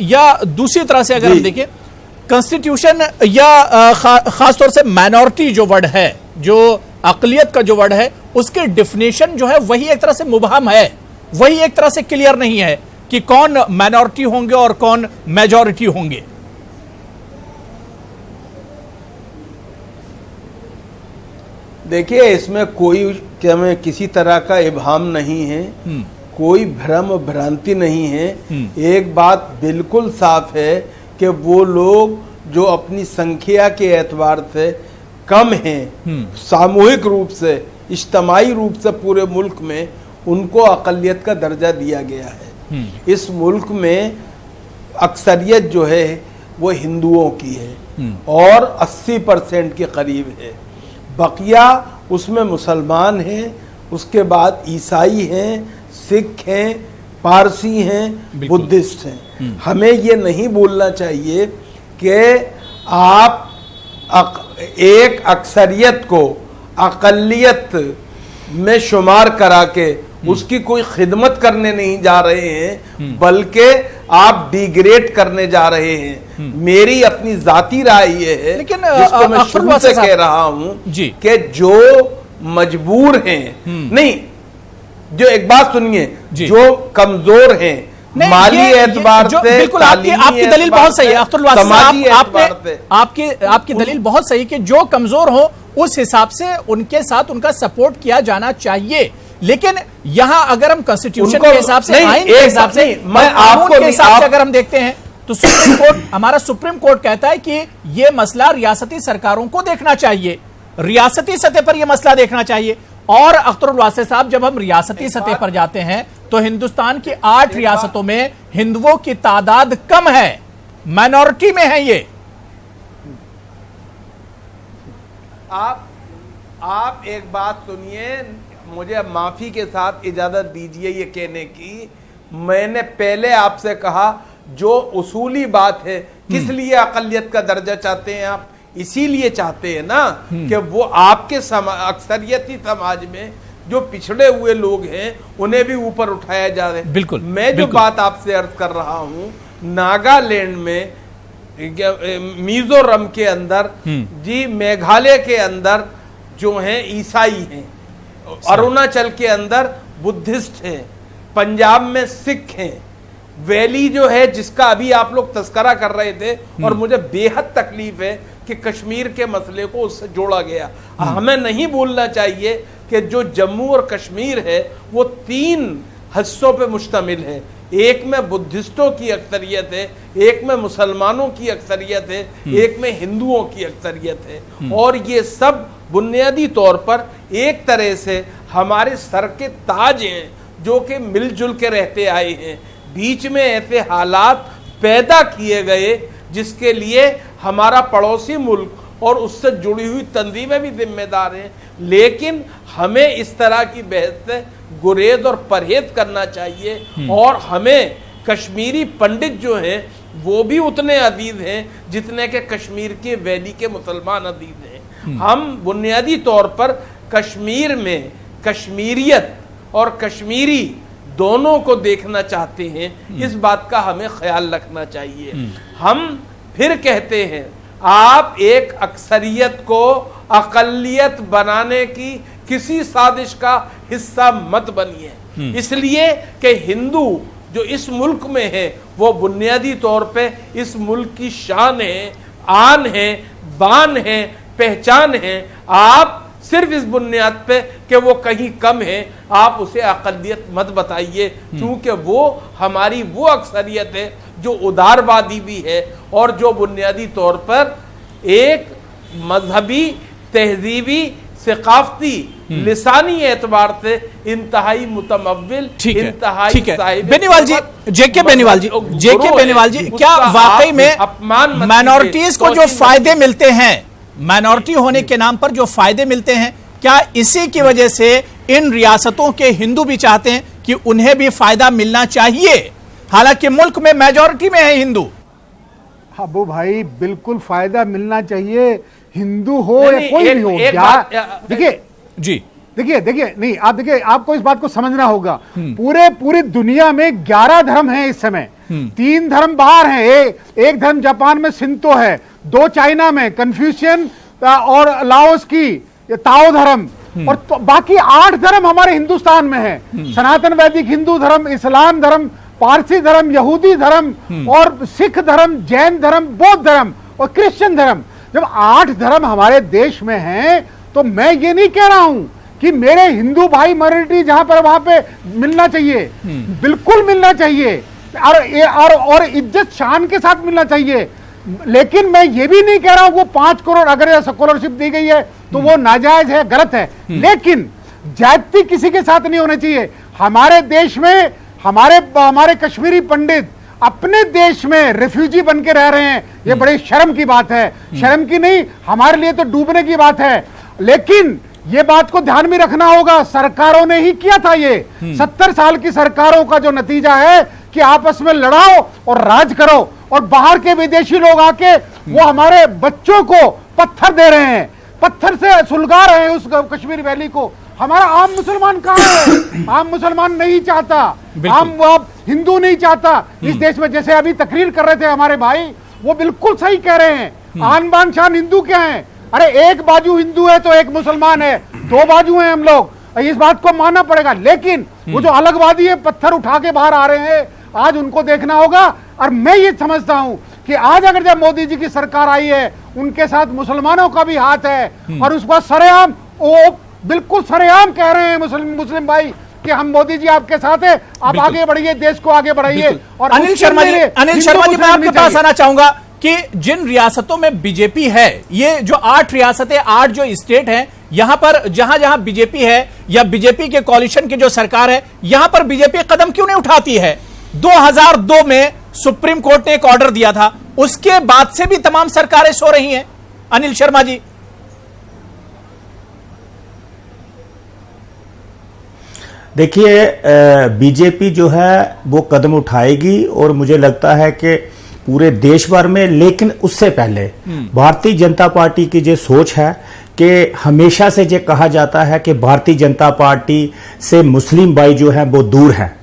या दूसरी तरह से अगर हम देखें कॉन्स्टिट्यूशन या खासतौर से माइनॉरिटी जो वर्ड है, जो अकलियत का जो वर्ड है, उसके डिफिनेशन जो है वही एक तरह से मुबहम है, वही एक तरह से क्लियर नहीं है कि कौन माइनॉरिटी होंगे और कौन मेजॉरिटी होंगे। देखिए, इसमें कोई किसी तरह का इब्हाम नहीं है, कोई भ्रम भ्रांति नहीं है। एक बात बिल्कुल साफ है कि वो लोग जो अपनी संख्या के एतबार से कम हैं, सामूहिक रूप से, इज्तमाही रूप से पूरे मुल्क में उनको अक़लियत का दर्जा दिया गया है। इस मुल्क में अक्सरियत जो है वो हिंदुओं की है और 80% के करीब है। बकिया उसमें मुसलमान हैं, उसके बाद ईसाई हैं, सिख हैं, पारसी हैं, बुद्धिस्ट हैं। हमें ये नहीं बोलना चाहिए कि आप एक अक्सरियत को अक़लियत में शुमार करा के उसकी कोई खिदमत करने नहीं जा रहे हैं, बल्कि आप डिग्रेड करने जा रहे हैं। मेरी अपनी जाती राय ये है, लेकिन जिसको मैं शुरू से कह रहा हूं कि जो मजबूर हैं, नहीं, जो एक बात सुनिए, जो कमजोर हैं माली एतबार से, बिल्कुल आपकी दलील बहुत सही है अख्तरुल वासी साहब, आपकी दलील बहुत सही कि जो कमजोर हो उस हिसाब से उनके साथ उनका सपोर्ट किया जाना चाहिए। लेकिन यहां अगर हम कॉन्स्टिट्यूशन के हिसाब से, आइन के हिसाब से, कानून के हिसाब से अगर हम देखते हैं तो सुप्रीम कोर्ट, हमारा सुप्रीम कोर्ट कहता है कि यह मसला रियासती सरकारों को देखना चाहिए, रियासती सतह पर यह मसला देखना चाहिए। और अख्तरुल वासी साहब, जब हम रियासती सतह पर जाते हैं तो हिंदुस्तान की 8 रियासतों में हिंदुओं की तादाद कम है, माइनॉरिटी में है ये। आप एक बात सुनिए, मुझे माफी के साथ इजाजत दीजिए ये कहने की, मैंने पहले आपसे कहा जो उसूली बात है, किस लिए अकलियत का दर्जा चाहते हैं आप? इसीलिए चाहते हैं ना कि वो आपके अक्सरियती समाज में जो पिछड़े हुए लोग हैं उन्हें भी ऊपर उठाया जा रहा है। बिल्कुल, मैं जो बात आपसे अर्ज कर रहा हूं, नागालैंड में, मिजोरम के अंदर जी, मेघालय के अंदर जो हैं ईसाई हैं, अरुणाचल के अंदर बुद्धिस्ट हैं, पंजाब में सिख हैं, वैली जो है जिसका अभी आप लोग तस्करा कर रहे थे, और मुझे बेहद तकलीफ है कि कश्मीर के मसले को उससे जोड़ा गया। हमें नहीं भूलना चाहिए कि जो जम्मू और कश्मीर है वो 3 हिस्सों पे मुश्तमिल है, एक में बुद्धिस्टों की अक्सरियत है, एक में मुसलमानों की अक्सरियत है, एक में हिंदुओं की अक्सरियत है, और ये सब बुनियादी तौर पर एक तरह से हमारे सर के ताज हैं जो कि मिलजुल के रहते आए हैं। बीच में ऐसे हालात पैदा किए गए जिसके लिए हमारा पड़ोसी मुल्क और उससे जुड़ी हुई तंजीमें भी जिम्मेदार हैं, लेकिन हमें इस तरह की बहस से गुरेज और परहेज करना चाहिए। और हमें कश्मीरी पंडित जो हैं वो भी उतने अजीज हैं जितने के कश्मीर के वैली के मुसलमान अजीज हैं। हम बुनियादी तौर पर कश्मीर में कश्मीरियत और कश्मीरी दोनों को देखना चाहते हैं, इस बात का हमें ख्याल रखना चाहिए। हम फिर कहते हैं, आप एक अक्सरियत को अकलियत बनाने की किसी साजिश का हिस्सा मत बनिए, इसलिए कि हिंदू जो इस मुल्क में है वो बुनियादी तौर पे इस मुल्क की शान है, आन है, बान है, पहचान है। आप सिर्फ इस बुनियाद पे कि वो कहीं कम है आप उसे अकलियत मत बताइए, क्योंकि वो हमारी वो अक्सरियत है जो उदारवादी भी है और जो बुनियादी तौर पर एक मजहबी, तहजीबी, सकाफती, लिसानी एतबार से इंतहाई मुतमव्विल, इंतहाई साहिब। बेनीवाल जी, जेके बेनीवाल जी, क्या वाकई में माइनॉरिटीज को जो फायदे मिलते हैं, माइनॉरिटी होने के नाम पर जो फायदे मिलते हैं, क्या इसी की वजह से इन रियासतों के हिंदू भी चाहते हैं कि उन्हें भी फायदा मिलना चाहिए, हालांकि मुल्क में मेजॉरिटी में है हिंदू? अबू भाई, बिल्कुल फायदा मिलना चाहिए, हिंदू हो या कोई भी हो। देखिए जी, देखिए नहीं, आप देखिए, आपको इस बात को समझना होगा, पूरी दुनिया में 11 धर्म हैं इस समय। 3 धर्म बाहर हैं, एक धर्म जापान में शिंतो है, 2 चाइना में कन्फ्यूशियन और लाओस की ताओ धर्म, और तो बाकी 8 धर्म हमारे हिंदुस्तान में है। सनातन वैदिक हिंदू धर्म, इस्लाम धर्म, पारसी धर्म, यहूदी धर्म और सिख धर्म, जैन धर्म, बौद्ध धर्म और क्रिश्चियन धर्म। जब 8 धर्म हमारे देश में हैं तो मैं ये नहीं कह रहा हूं कि मेरे हिंदू भाई माइनॉरिटी जहां पर वहां पे मिलना चाहिए, बिल्कुल मिलना चाहिए, और इज्जत शान के साथ मिलना चाहिए। लेकिन मैं ये भी नहीं कह रहा हूं वो 5 करोड़ अगर स्कॉलरशिप दी गई है तो वो नाजायज है, गलत है, लेकिन जाति किसी के साथ नहीं होना चाहिए। हमारे देश में हमारे कश्मीरी पंडित अपने देश में रिफ्यूजी बन के रह रहे हैं, ये बड़ी शर्म की बात है। शर्म की नहीं, हमारे लिए तो डूबने की बात है। लेकिन ये बात को ध्यान में रखना होगा, सरकारों ने ही किया था ये। 70 साल की सरकारों का जो नतीजा है कि आपस में लड़ाओ और राज करो, और बाहर के विदेशी लोग आके वो हमारे बच्चों को पत्थर दे रहे हैं, पत्थर से सुलगा रहे हैं उस कश्मीर वैली को। हमारा आम मुसलमान कहाँ है? आम मुसलमान नहीं चाहता, आम हिंदू नहीं चाहता इस देश में। जैसे अभी तकरीर कर रहे थे हमारे भाई, वो बिल्कुल सही कह रहे हैं, आन बान शान हिंदू क्या है? अरे एक बाजू हिंदू है तो एक मुसलमान है, दो बाजू हैं हम लोग, इस बात को मानना पड़ेगा। लेकिन वो जो अलगवादी है, पत्थर उठा के बाहर आ रहे हैं, आज उनको देखना होगा। और मैं ये समझता हूं कि आज अगर जब मोदी जी की सरकार आई है, उनके साथ मुसलमानों का भी हाथ है, और उसको सरेआम, वो बिल्कुल सरेआम कह रहे हैं मुस्लिम भाई कि हम मोदी जी आपके साथ है, आप आगे बढ़िए, देश को आगे बढ़ाइए। और अनिल शर्मा जी, मैं आपके पास आना चाहूंगा कि जिन रियासतों में बीजेपी है, ये जो 8 रियासतें, 8 जो स्टेट हैं, यहां पर जहां जहां बीजेपी है या बीजेपी के कोalition की जो सरकार है, यहां पर बीजेपी कदम क्यों नहीं उठाती है? 2002 में सुप्रीम कोर्ट ने एक ऑर्डर दिया था, उसके बाद से भी तमाम सरकारें सो रही हैं। अनिल शर्मा जी, देखिए, बीजेपी जो है वो कदम उठाएगी, और मुझे लगता है कि पूरे देश भर में। लेकिन उससे पहले भारतीय जनता पार्टी की जो सोच है कि हमेशा से जो कहा जाता है कि भारतीय जनता पार्टी से मुस्लिम भाई जो है वो दूर है,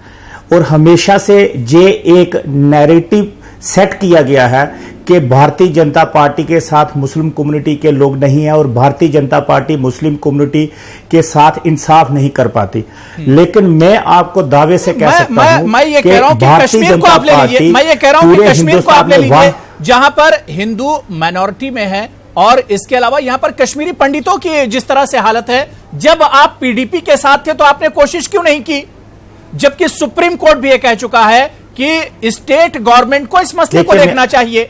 और हमेशा से जे एक नैरेटिव सेट किया गया है कि भारतीय जनता पार्टी के साथ मुस्लिम कम्युनिटी के लोग नहीं है, और Bharatiya Janata party Muslim community के साथ इंसाफ नहीं कर पाती। लेकिन मैं आपको दावे से कह सकता हूं, मैं ये कह रहा हूं कि कश्मीर को आप ले लीजिए, मैं ये कह रहा हूं कि कश्मीर को आप ले लीजिए, जहां पर हिंदू माइनॉरिटी में है, और इसके अलावा यहां पर कश्मीरी पंडितों की जिस तरह से हालत है। जब आप पीडीपी के साथ थे तो आपने कोशिश क्यों नहीं की? जबकि सुप्रीम कोर्ट भी ये कह चुका है कि स्टेट गवर्नमेंट को इस मसले को देखना चाहिए।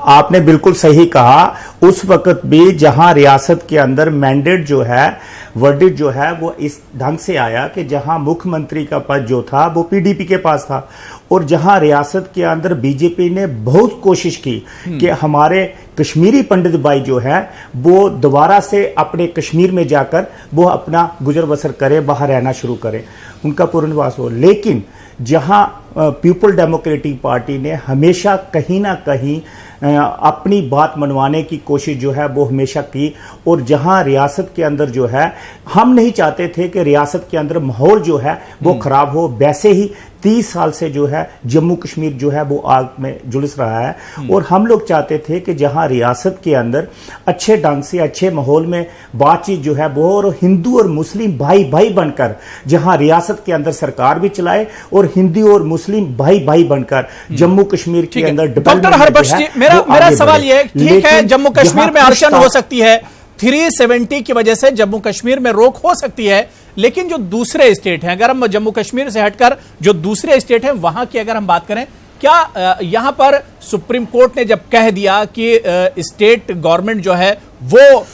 आपने बिल्कुल सही कहा। उस वक्त भी जहां रियासत के अंदर मैंडेट जो है, वर्डिक्ट जो है, वो इस ढंग से आया कि जहां मुख्यमंत्री का पद जो था वो पीडीपी के पास था, और जहां रियासत के अंदर बीजेपी ने बहुत कोशिश की कि हमारे कश्मीरी पंडित भाई जो है वो दोबारा से अपने कश्मीर में जाकर वो अपना गुजर बसर करें, बाहर रहना शुरू करें, उनका पुनर्वास हो। लेकिन जहां पीपल डेमोक्रेटिक पार्टी ने हमेशा कहीं ना कहीं अपनी बात मनवाने की कोशिश जो है वो हमेशा की, और जहां रियासत के अंदर जो है, हम नहीं चाहते थे कि रियासत के अंदर माहौल जो है वो खराब हो। वैसे ही 30 साल से जो है जम्मू कश्मीर जो है वो आग में झुलस रहा है, और हम लोग चाहते थे कि जहां रियासत के अंदर अच्छे ढंग से, अच्छे माहौल में बातचीत जो है वो, और हिंदू और मुस्लिम भाई भाई बनकर जहां रियासत के अंदर सरकार भी चलाए, और हिंदू और मुस्लिम भाई भाई बनकर जम्मू कश्मीर के अंदर डॉक्टर हरबख्श जी, मेरा सवाल यह है, ठीक है जम्मू कश्मीर में अड़चन हो सकती है, 370 की वजह से जम्मू कश्मीर में रोक हो सकती है, लेकिन जो दूसरे स्टेट हैं, अगर हम जम्मू कश्मीर से हटकर जो दूसरे स्टेट हैं वहां की अगर हम बात करें, क्या यहां पर सुप्रीम कोर्ट ने जब कह दिया कि स्टेट गवर्नमेंट जो है वो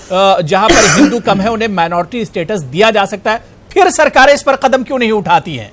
जहां पर हिंदू कम है उन्हें माइनॉरिटी स्टेटस दिया जा सकता है, फिर सरकारें इस पर कदम क्यों नहीं उठाती हैं?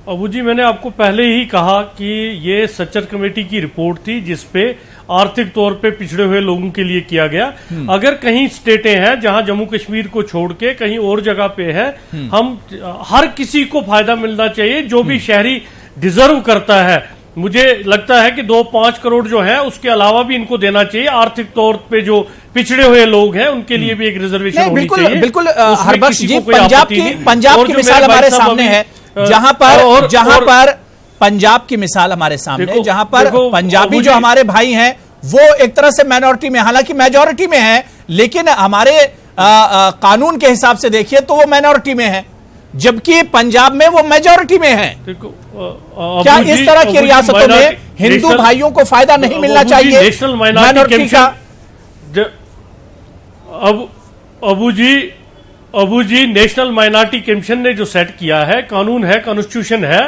अबू जी, मैंने आपको पहले ही कहा कि ये सच्चर कमेटी की रिपोर्ट थी जिसपे आर्थिक तौर पे पिछड़े हुए लोगों के लिए किया गया। अगर कहीं स्टेटें हैं जहां जम्मू कश्मीर को छोड़ के कहीं और जगह पे है, हम हर किसी को फायदा मिलना चाहिए जो भी शहरी डिजर्व करता है। मुझे लगता है कि 2-5 करोड़ जो है उसके अलावा भी इनको देना चाहिए। आर्थिक तौर पे जो पिछड़े हुए लोग हैं उनके लिए भी एक रिजर्वेशन होनी चाहिए। बिल्कुल हरबख्श जी, पंजाब की मिसाल हमारे सामने है, जहां पर पंजाब की मिसाल हमारे सामने, जहां पर पंजाबी जो हमारे भाई हैं वो एक तरह से माइनॉरिटी में, हालांकि मेजॉरिटी में है, लेकिन हमारे कानून के हिसाब से देखिए तो वो माइनॉरिटी में है, जबकि पंजाब में वो मेजॉरिटी में है। क्या इस तरह की रियासतों में हिंदू भाइयों को फायदा नहीं मिलना चाहिए नेशनल माइनॉरिटी का? अबू जी, नेशनल माइनॉरिटी कमीशन ने जो सेट किया है, कानून है, कॉन्स्टिट्यूशन है,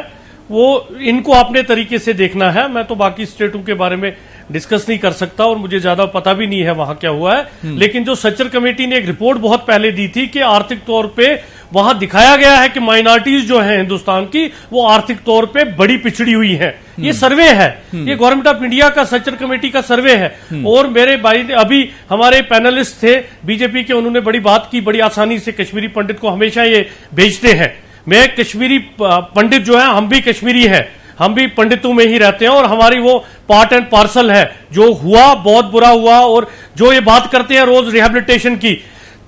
वो इनको अपने तरीके से देखना है। मैं तो बाकी स्टेटों के बारे में डिस्कस नहीं कर सकता और मुझे ज्यादा पता भी नहीं है वहां क्या हुआ है। लेकिन जो सच्चर कमेटी ने एक रिपोर्ट बहुत पहले दी थी कि आर्थिक तौर पे वहां दिखाया गया है कि माइनॉरिटीज जो हैं हिंदुस्तान की वो आर्थिक तौर पे बड़ी पिछड़ी हुई है। ये सर्वे है, ये गवर्नमेंट ऑफ इंडिया का सच्चर कमेटी का सर्वे है। और मेरे भाई ने अभी हमारे पैनलिस्ट थे बीजेपी के, उन्होंने बड़ी बात की, बड़ी आसानी से कश्मीरी पंडित को हमेशा ये भेजते हैं। मैं कश्मीरी पंडित जो है, हम भी कश्मीरी हैं, हम भी पंडितों में ही रहते हैं और हमारी वो पार्ट एंड पार्सल है। जो हुआ बहुत बुरा हुआ, और जो ये बात करते हैं रोज रिहेबिलिटेशन की,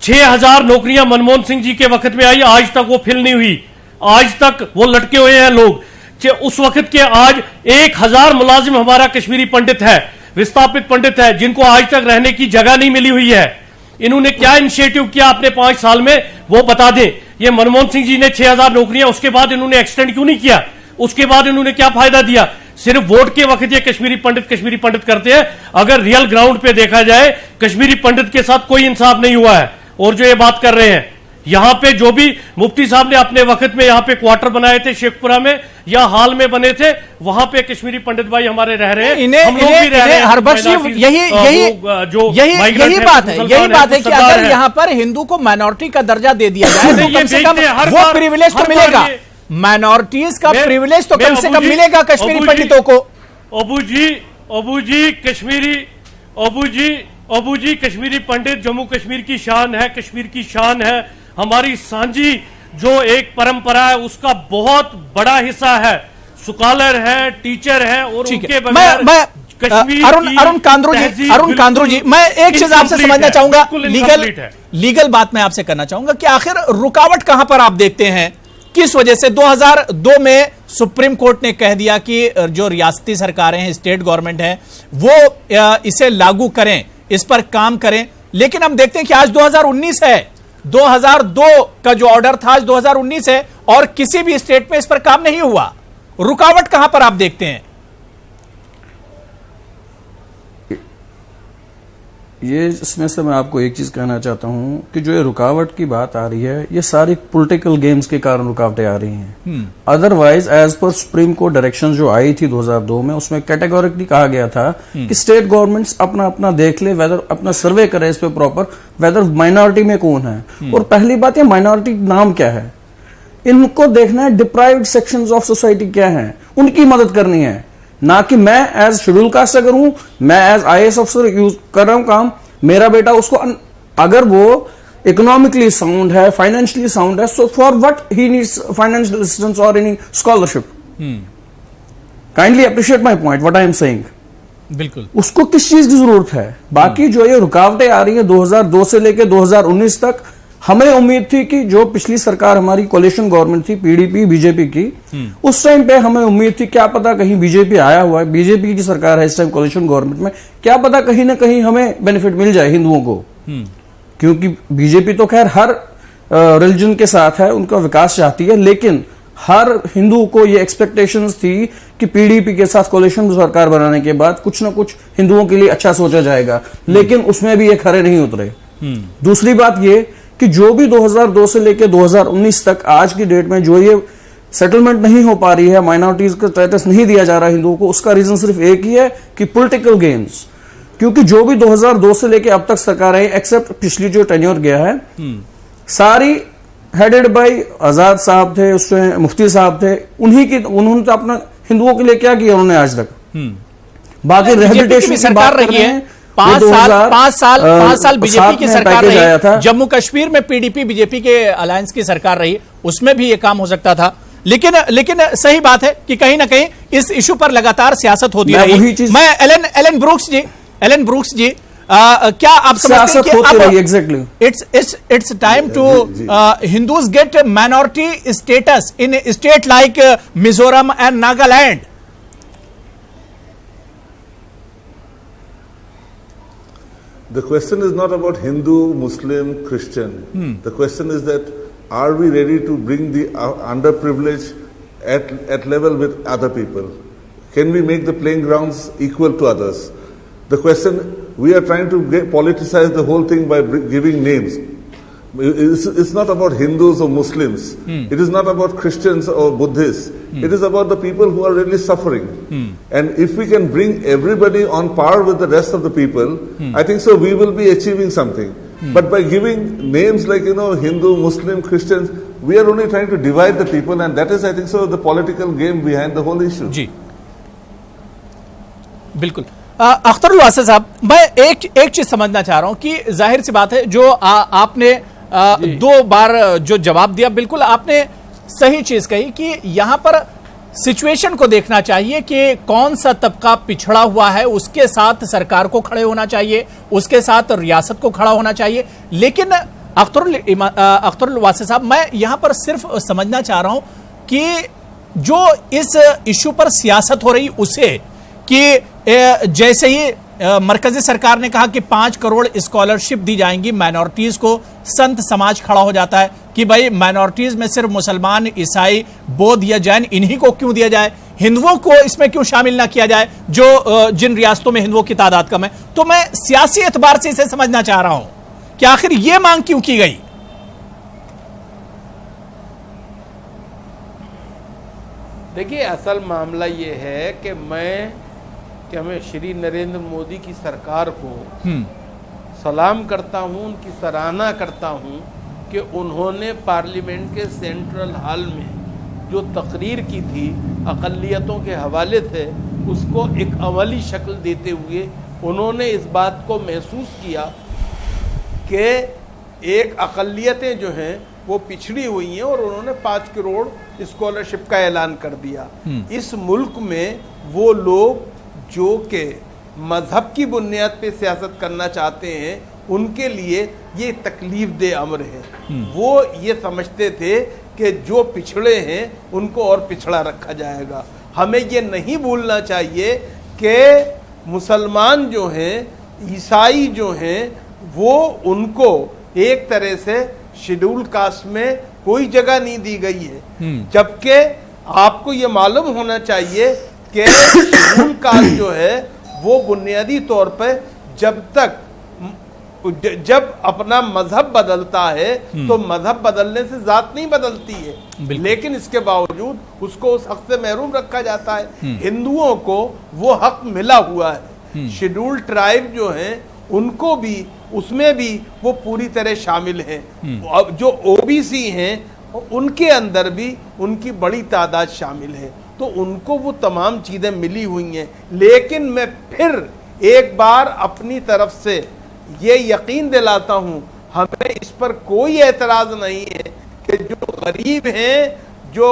6000 नौकरियां मनमोहन सिंह जी के वक्त में आई, आज तक वो फिल नहीं हुई, आज तक वो लटके हुए हैं लोग। उस वक्त के आज 1000 मुलाजिम हमारा कश्मीरी पंडित है, विस्थापित पंडित है, जिनको आज तक रहने की जगह नहीं मिली हुई है। इन्होंने क्या इनिशिएटिव किया अपने 5 साल में, वो बता दें। ये मनमोहन सिंह जी ने 6000 नौकरियां, उसके बाद इन्होंने एक्सटेंड क्यों नहीं किया? उसके बाद इन्होंने क्या फायदा दिया? सिर्फ वोट के वक्त ये कश्मीरी पंडित करते हैं। अगर रियल ग्राउंड पे देखा जाए, कश्मीरी पंडित के साथ कोई इंसाफ नहीं हुआ है। और जो ये बात कर रहे हैं, यहां पे जो भी मुफ्ती साहब ने अपने वक्त में यहां पे क्वार्टर बनाए थे शेखपुरा में या हाल में बने थे, वहां पे कश्मीरी पंडित भाई हमारे रह रहे हैं। हम लोग भी रह रहे हैं। हर बख्श यही बात है कि अगर यहां पर हिंदू को माइनॉरिटी का दर्जा दे दिया जाए तो कम से कम वो प्रिविलेज तो मिलेगा, माइनॉरिटीज का प्रिविलेज तो कम से कम मिलेगा कश्मीरी पंडितों को। अबू जी कश्मीरी पंडित जम्मू कश्मीर की शान है, कश्मीर की शान है। हमारी सांझी जो एक परंपरा है उसका बहुत बड़ा हिस्सा है, स्कॉलर है, टीचर है। और उनके बगैर अरुण कांद्रू जी, मैं एक चीज आपसे समझना चाहूंगा, लीगल बात मैं आपसे करना चाहूंगा कि आखिर रुकावट कहां पर आप देखते हैं, किस वजह से? 2002 में सुप्रीम कोर्ट ने कह दिया कि जो रियासती सरकारें हैं, स्टेट गवर्नमेंट है, वो इसे लागू करें, इस पर काम करें। लेकिन हम देखते हैं कि आज 2019 है, 2002 का जो ऑर्डर था आज 2019 है और किसी भी स्टेट में इस पर काम नहीं हुआ। रुकावट कहां पर आप देखते हैं? ये इसमें से मैं आपको एक चीज कहना चाहता हूं कि जो ये रुकावट की बात आ रही है, ये सारी पॉलिटिकल गेम्स के कारण रुकावटें आ रही हैं। अदरवाइज एज पर सुप्रीम कोर्ट डायरेक्शन जो आई थी 2002 में, उसमें कैटेगोरिकली कहा गया था कि स्टेट गवर्नमेंट्स अपना अपना देख ले, वेदर अपना सर्वे करे इस पे प्रॉपर, वेदर माइनॉरिटी में कौन है। और पहली बात, ये माइनॉरिटी नाम क्या है, इनको देखना है डिप्राइव्ड सेक्शंस ऑफ सोसाइटी क्या है, उनकी मदद करनी है। ना कि मैं एज शेड्यूल कास्ट अगर हूं, मैं एज IAS ऑफिसर यूज कर रहा हूं काम, मेरा बेटा उसको अगर वो इकोनॉमिकली साउंड है, फाइनेंशियली साउंड है, so for what he needs financial assistance or any scholarship. Kindly appreciate my point, what I am saying. बिल्कुल, उसको किस चीज की जरूरत है। बाकी जो ये रुकावटें आ रही है 2002 से लेकर 2019 तक, हमें उम्मीद थी कि जो पिछली सरकार हमारी कोalition गवर्नमेंट थी PDP बीजेपी की, उस टाइम पे हमें उम्मीद थी क्या पता कहीं बीजेपी आया हुआ है, बीजेपी की सरकार है इस टाइम कोalition गवर्नमेंट में, क्या पता कहीं ना कहीं हमें बेनिफिट मिल जाए हिंदुओं को। क्योंकि बीजेपी तो खैर हर रिलीजन के साथ है, उनका विकास चाहती है, लेकिन हर हिंदू को ये एक्सपेक्टेशंस थी कि PDP के साथ कोalition सरकार बनाने के बाद कुछ ना कुछ हिंदुओं के लिए अच्छा सोचा जाएगा, लेकिन उसमें भी ये खरे नहीं उतरे। दूसरी बात ये कि जो भी 2002 से लेकर 2019 तक आज की डेट में जो ये सेटलमेंट नहीं हो पा रही है, माइनॉरिटीज का स्टेटस नहीं दिया जा रहा हिंदुओं को, उसका रीजन सिर्फ एक ही है कि पॉलिटिकल गेम्स। क्योंकि जो भी 2002 से लेकर अब तक सरकार आई, एक्सेप्ट पिछली जो टेन्योर गया है, सारी हेडेड बाय आजाद साहब थे, उसमें मुफ्ती साहब थे, उन्होंने तो अपना हिंदुओं के लिए क्या किया उन्होंने आज तक। बाकी रिहेबिलिटेशन की बात कर रहे हैं, 5 साल बीजेपी की सरकार रही, जम्मू कश्मीर में PDP बीजेपी के अलायंस की सरकार रही, उसमें भी ये काम हो सकता था। लेकिन सही बात है कि कहीं ना कहीं इस इशू पर लगातार सियासत होती रही। मैं एलन ब्रूक्स जी, क्या आप समझते हैं कि it's time to Hindus get minority status in state like Mizoram and Nagaland? The question is not about Hindu, Muslim, Christian. The question is that are we ready to bring the underprivileged at level with other people? Can we make the playing grounds equal to others? The question, we are trying to politicize the whole thing by giving names. It's not about Hindus or Muslims. It is not about Christians or Buddhists. It is about the people who are really suffering. And if we can bring everybody on par with the rest of the people, I think so we will be achieving something. But by giving names like, Hindu, Muslim, Christians, we are only trying to divide the people, and that is, I think so, the political game behind the whole issue. जी, बिल्कुल। अख्तरुल वासिफ साहब, मैं एक चीज समझना चाह रहा हूं कि जाहिर सी बात है जो आपने 2 बार जो जवाब दिया, बिल्कुल आपने सही चीज कही कि यहां पर सिचुएशन को देखना चाहिए कि कौन सा तबका पिछड़ा हुआ है, उसके साथ सरकार को खड़े होना चाहिए, उसके साथ रियासत को खड़ा होना चाहिए। लेकिन अख्तरुल वासिफ साहब, मैं यहां पर सिर्फ समझना चाह रहा हूं कि जो इस इश्यू पर सियासत हो रही उसे कि जैसे ही मरकजी सरकार ने कहा कि 5 करोड़ स्कॉलरशिप दी जाएंगी माइनॉरिटीज को, संत समाज खड़ा हो जाता है कि भाई माइनॉरिटीज में सिर्फ मुसलमान, ईसाई, बौद्ध या जैन, इन्हीं को क्यों दिया जाए, हिंदुओं को इसमें क्यों शामिल ना किया जाए जो जिन रियासतों में हिंदुओं की तादाद कम है। तो मैं सियासी एतबार से इसे समझना चाह रहा हूं कि आखिर यह मांग क्यों की गई। देखिए, असल मामला ये है कि मैं श्री नरेंद्र मोदी की सरकार को सलाम करता हूं, उनकी सराहना करता हूं कि उन्होंने पार्लियामेंट के सेंट्रल हॉल में जो तकरीर की थी अक़लियतों के हवाले से, उसको एक अमली शक्ल देते हुए उन्होंने इस बात को महसूस किया कि एक अक़लियतें जो हैं वो पिछड़ी हुई हैं और उन्होंने 5 करोड़ स्कॉलरशिप का ऐलान कर दिया। इस मुल्क में वो लोग जो कि मजहब की बुनियाद पे सियासत करना चाहते हैं, उनके लिए ये तकलीफ दे अमर है। वो ये समझते थे कि जो पिछड़े हैं उनको और पिछड़ा रखा जाएगा। हमें ये नहीं भूलना चाहिए कि मुसलमान जो हैं, ईसाई जो हैं, वो उनको एक तरह से शेड्यूल कास्ट में कोई जगह नहीं दी गई है, जबकि आपको ये मालूम होना चाहिए कि शेड्यूल कास्ट जो है वो बुनियादी तौर पर जब अपना मजहब बदलता है तो मजहब बदलने से जात नहीं बदलती है, लेकिन इसके बावजूद उसको उस हक से महरूम रखा जाता है। हिंदुओं को वो हक मिला हुआ है। शेड्यूल ट्राइब जो हैं उनको भी, उसमें भी वो पूरी तरह शामिल हैं। जो ओबीसी हैं उनके अंदर भी उनकी बड़ी तादाद शामिल है, तो उनको वो तमाम चीज़ें मिली हुई हैं। लेकिन मैं फिर एक बार अपनी तरफ से ये यकीन दिलाता हूं, हमें इस पर कोई एतराज़ नहीं है कि जो गरीब हैं, जो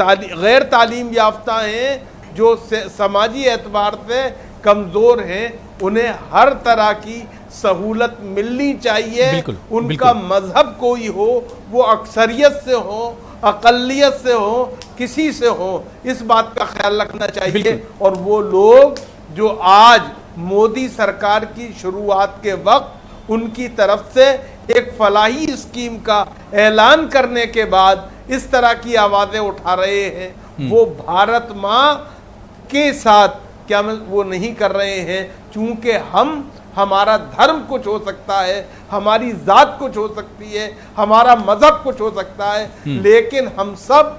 गैर तालीम याफ्ता हैं, जो समाजी एतबार से कमज़ोर हैं, उन्हें हर तरह की सहूलत मिलनी चाहिए। उनका मजहब कोई हो, वो अक्सरियत से हो, अकलियत से हो, किसी से हो, इस बात का ख्याल रखना चाहिए। और वो लोग जो आज मोदी सरकार की शुरुआत के वक्त उनकी तरफ से एक फलाही स्कीम का ऐलान करने के बाद इस तरह की आवाजें उठा रहे हैं, वो भारत माँ के साथ क्या वो नहीं कर रहे हैं, चूंकि हमारा धर्म कुछ हो सकता है, हमारी जात कुछ हो सकती है, हमारा मजहब कुछ हो सकता है, लेकिन हम सब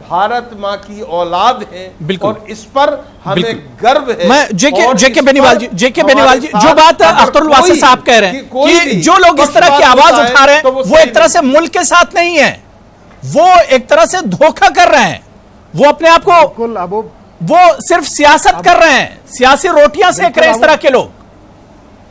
भारत माँ की औलाद हैं और इस पर हमें गर्व है। मैं जेके बेनीवाल जी, जो बात अख्तरुल वासी साहब कह रहे हैं कि जो लोग इस तरह की आवाज उठा रहे हैं वो एक तरह से मुल्क के साथ नहीं है, वो एक तरह से धोखा कर रहे हैं, वो अपने आप को वो सिर्फ सियासत कर रहे हैं, सियासी रोटियां सेक रहे हैं इस तरह के लोग।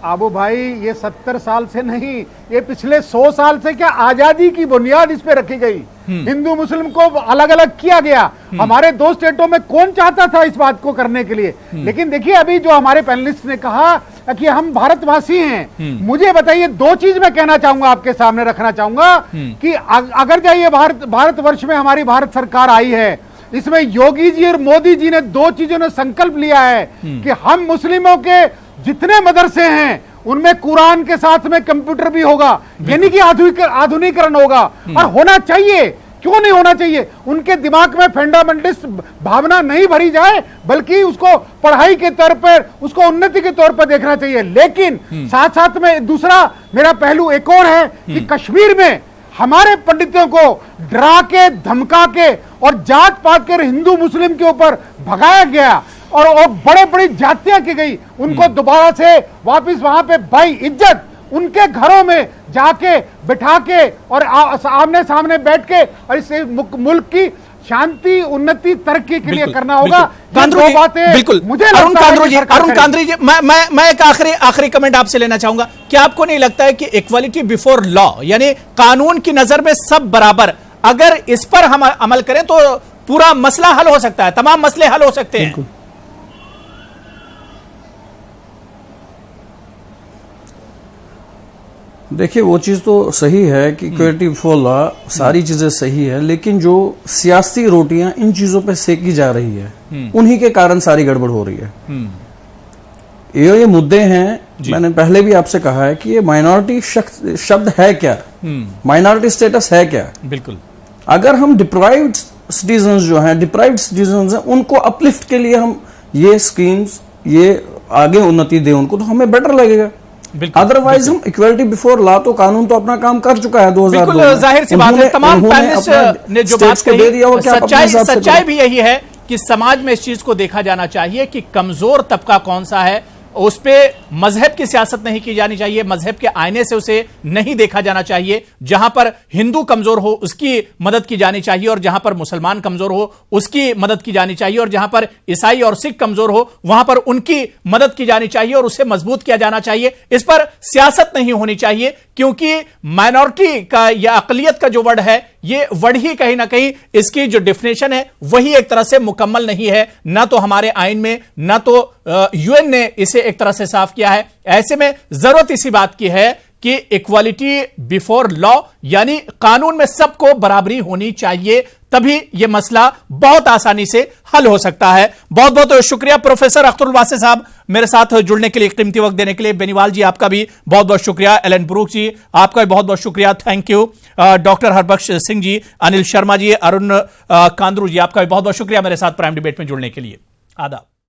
आबू भाई, ये 70 साल से नहीं, ये पिछले 100 साल से क्या आजादी की बुनियाद इस पे रखी गई। हिंदू मुस्लिम को अलग अलग किया गया। हमारे 2 स्टेटों में कौन चाहता था इस बात को करने के लिए? लेकिन देखिए, अभी जो हमारे पैनलिस्ट ने कहा कि हम भारतवासी हैं, मुझे बताइए 2 चीज मैं कहना चाहूंगा, आपके सामने रखना चाहूंगा कि अगर जाइए भारतवर्ष में हमारी भारत सरकार आई है, इसमें योगी जी और मोदी जी ने 2 चीजों ने संकल्प लिया है कि हम मुस्लिमों के जितने मदरसे हैं उनमें कुरान के साथ में कंप्यूटर भी होगा, यानी कि आधुनिकीकरण होगा। और होना चाहिए, क्यों नहीं होना चाहिए? उनके दिमाग में फंडामेंटलिस्ट भावना नहीं भरी जाए, बल्कि उसको पढ़ाई के तौर पर, उसको उन्नति के तौर पर देखना चाहिए। लेकिन साथ साथ में दूसरा मेरा पहलू एक और है कि कश्मीर में हमारे पंडितों को डरा के, धमका के और जात पात के हिंदू मुस्लिम के ऊपर भगाया गया और बड़े बड़ी जातियां की गई, उनको दोबारा से वापस वहां पे भाई इज्जत उनके घरों में जाके बिठा के और आमने सामने बैठ के और इस मुल्क की शांति, उन्नति, तरक्की के लिए करना होगा। कांद्रू जी, बिल्कुल, मुझे अरुण कांद्रू जी, मैं एक आखिरी कमेंट आपसे लेना चाहूंगा। क्या आपको नहीं लगता है कि इक्वालिटी बिफोर लॉ, यानी कानून की नजर में सब बराबर, अगर इस पर हम अमल करें तो पूरा मसला हल हो सकता है, तमाम मसले हल हो सकते हैं? देखिए वो चीज तो सही है कि इक्वलिटी बिफोर लॉ सारी चीजें सही है, लेकिन जो सियासी रोटियां इन चीजों पे सेकी जा रही है उन्हीं के कारण सारी गड़बड़ हो रही है। ये मुद्दे हैं, मैंने पहले भी आपसे कहा है कि ये माइनॉरिटी शब्द है क्या, माइनॉरिटी स्टेटस है क्या। बिल्कुल, अगर हम डिप्राइव्ड सिटीजन्स जो हैं, डिप्राइव्ड सिटीजन्स हैं, उनको अपलिफ्ट के लिए हम ये स्कीम्स, ये आगे उन्नति दें उनको, तो हमें बेटर लगेगा। अदरवाइज हम इक्वलिटी बिफोर लॉ तो कानून तो अपना काम कर चुका है 2002 में। जाहिर सी बात है, तमाम पैनलिस्ट ने जो बात कही, सच्चाई भी यही है कि समाज में इस चीज को देखा जाना चाहिए कि कमजोर तबका कौन सा है, उस पे मजहब की सियासत नहीं की जानी चाहिए, मजहब के आईने से उसे नहीं देखा जाना चाहिए। जहां पर हिंदू कमजोर हो उसकी मदद की जानी चाहिए, और जहां पर मुसलमान कमजोर हो उसकी मदद की जानी चाहिए, और जहां पर ईसाई और सिख कमजोर हो वहां पर उनकी मदद की जानी चाहिए और उसे मजबूत किया जाना चाहिए। इस पर सियासत नहीं होनी चाहिए, क्योंकि माइनॉरिटी का या अकलियत का जो वर्ड है, ये वर्ड ही कहीं ना कहीं इसकी जो डेफिनेशन है वही एक तरह से मुकम्मल नहीं है, ना तो हमारे आईन में, ना तो यूएन ने इसे एक तरह से साफ किया है। ऐसे में जरूरत इसी बात की है कि इक्वालिटी बिफोर लॉ, यानी कानून में सबको बराबरी होनी चाहिए, तभी यह मसला बहुत आसानी से हल हो सकता है। बहुत बहुत शुक्रिया प्रोफेसर अख्तरुल वासी साहब, मेरे साथ जुड़ने के लिए, कीमती वक्त देने के लिए। बेनीवाल जी आपका भी बहुत बहुत शुक्रिया। एलन ब्रूक जी आपका भी बहुत बहुत शुक्रिया, thank you. Doctor Harbakhsh Singh ji, Anil Sharma ji, Arun Kandru ji, आपका भी बहुत बहुत शुक्रिया मेरे साथ प्राइम डिबेट में जुड़ने के लिए। आदाब।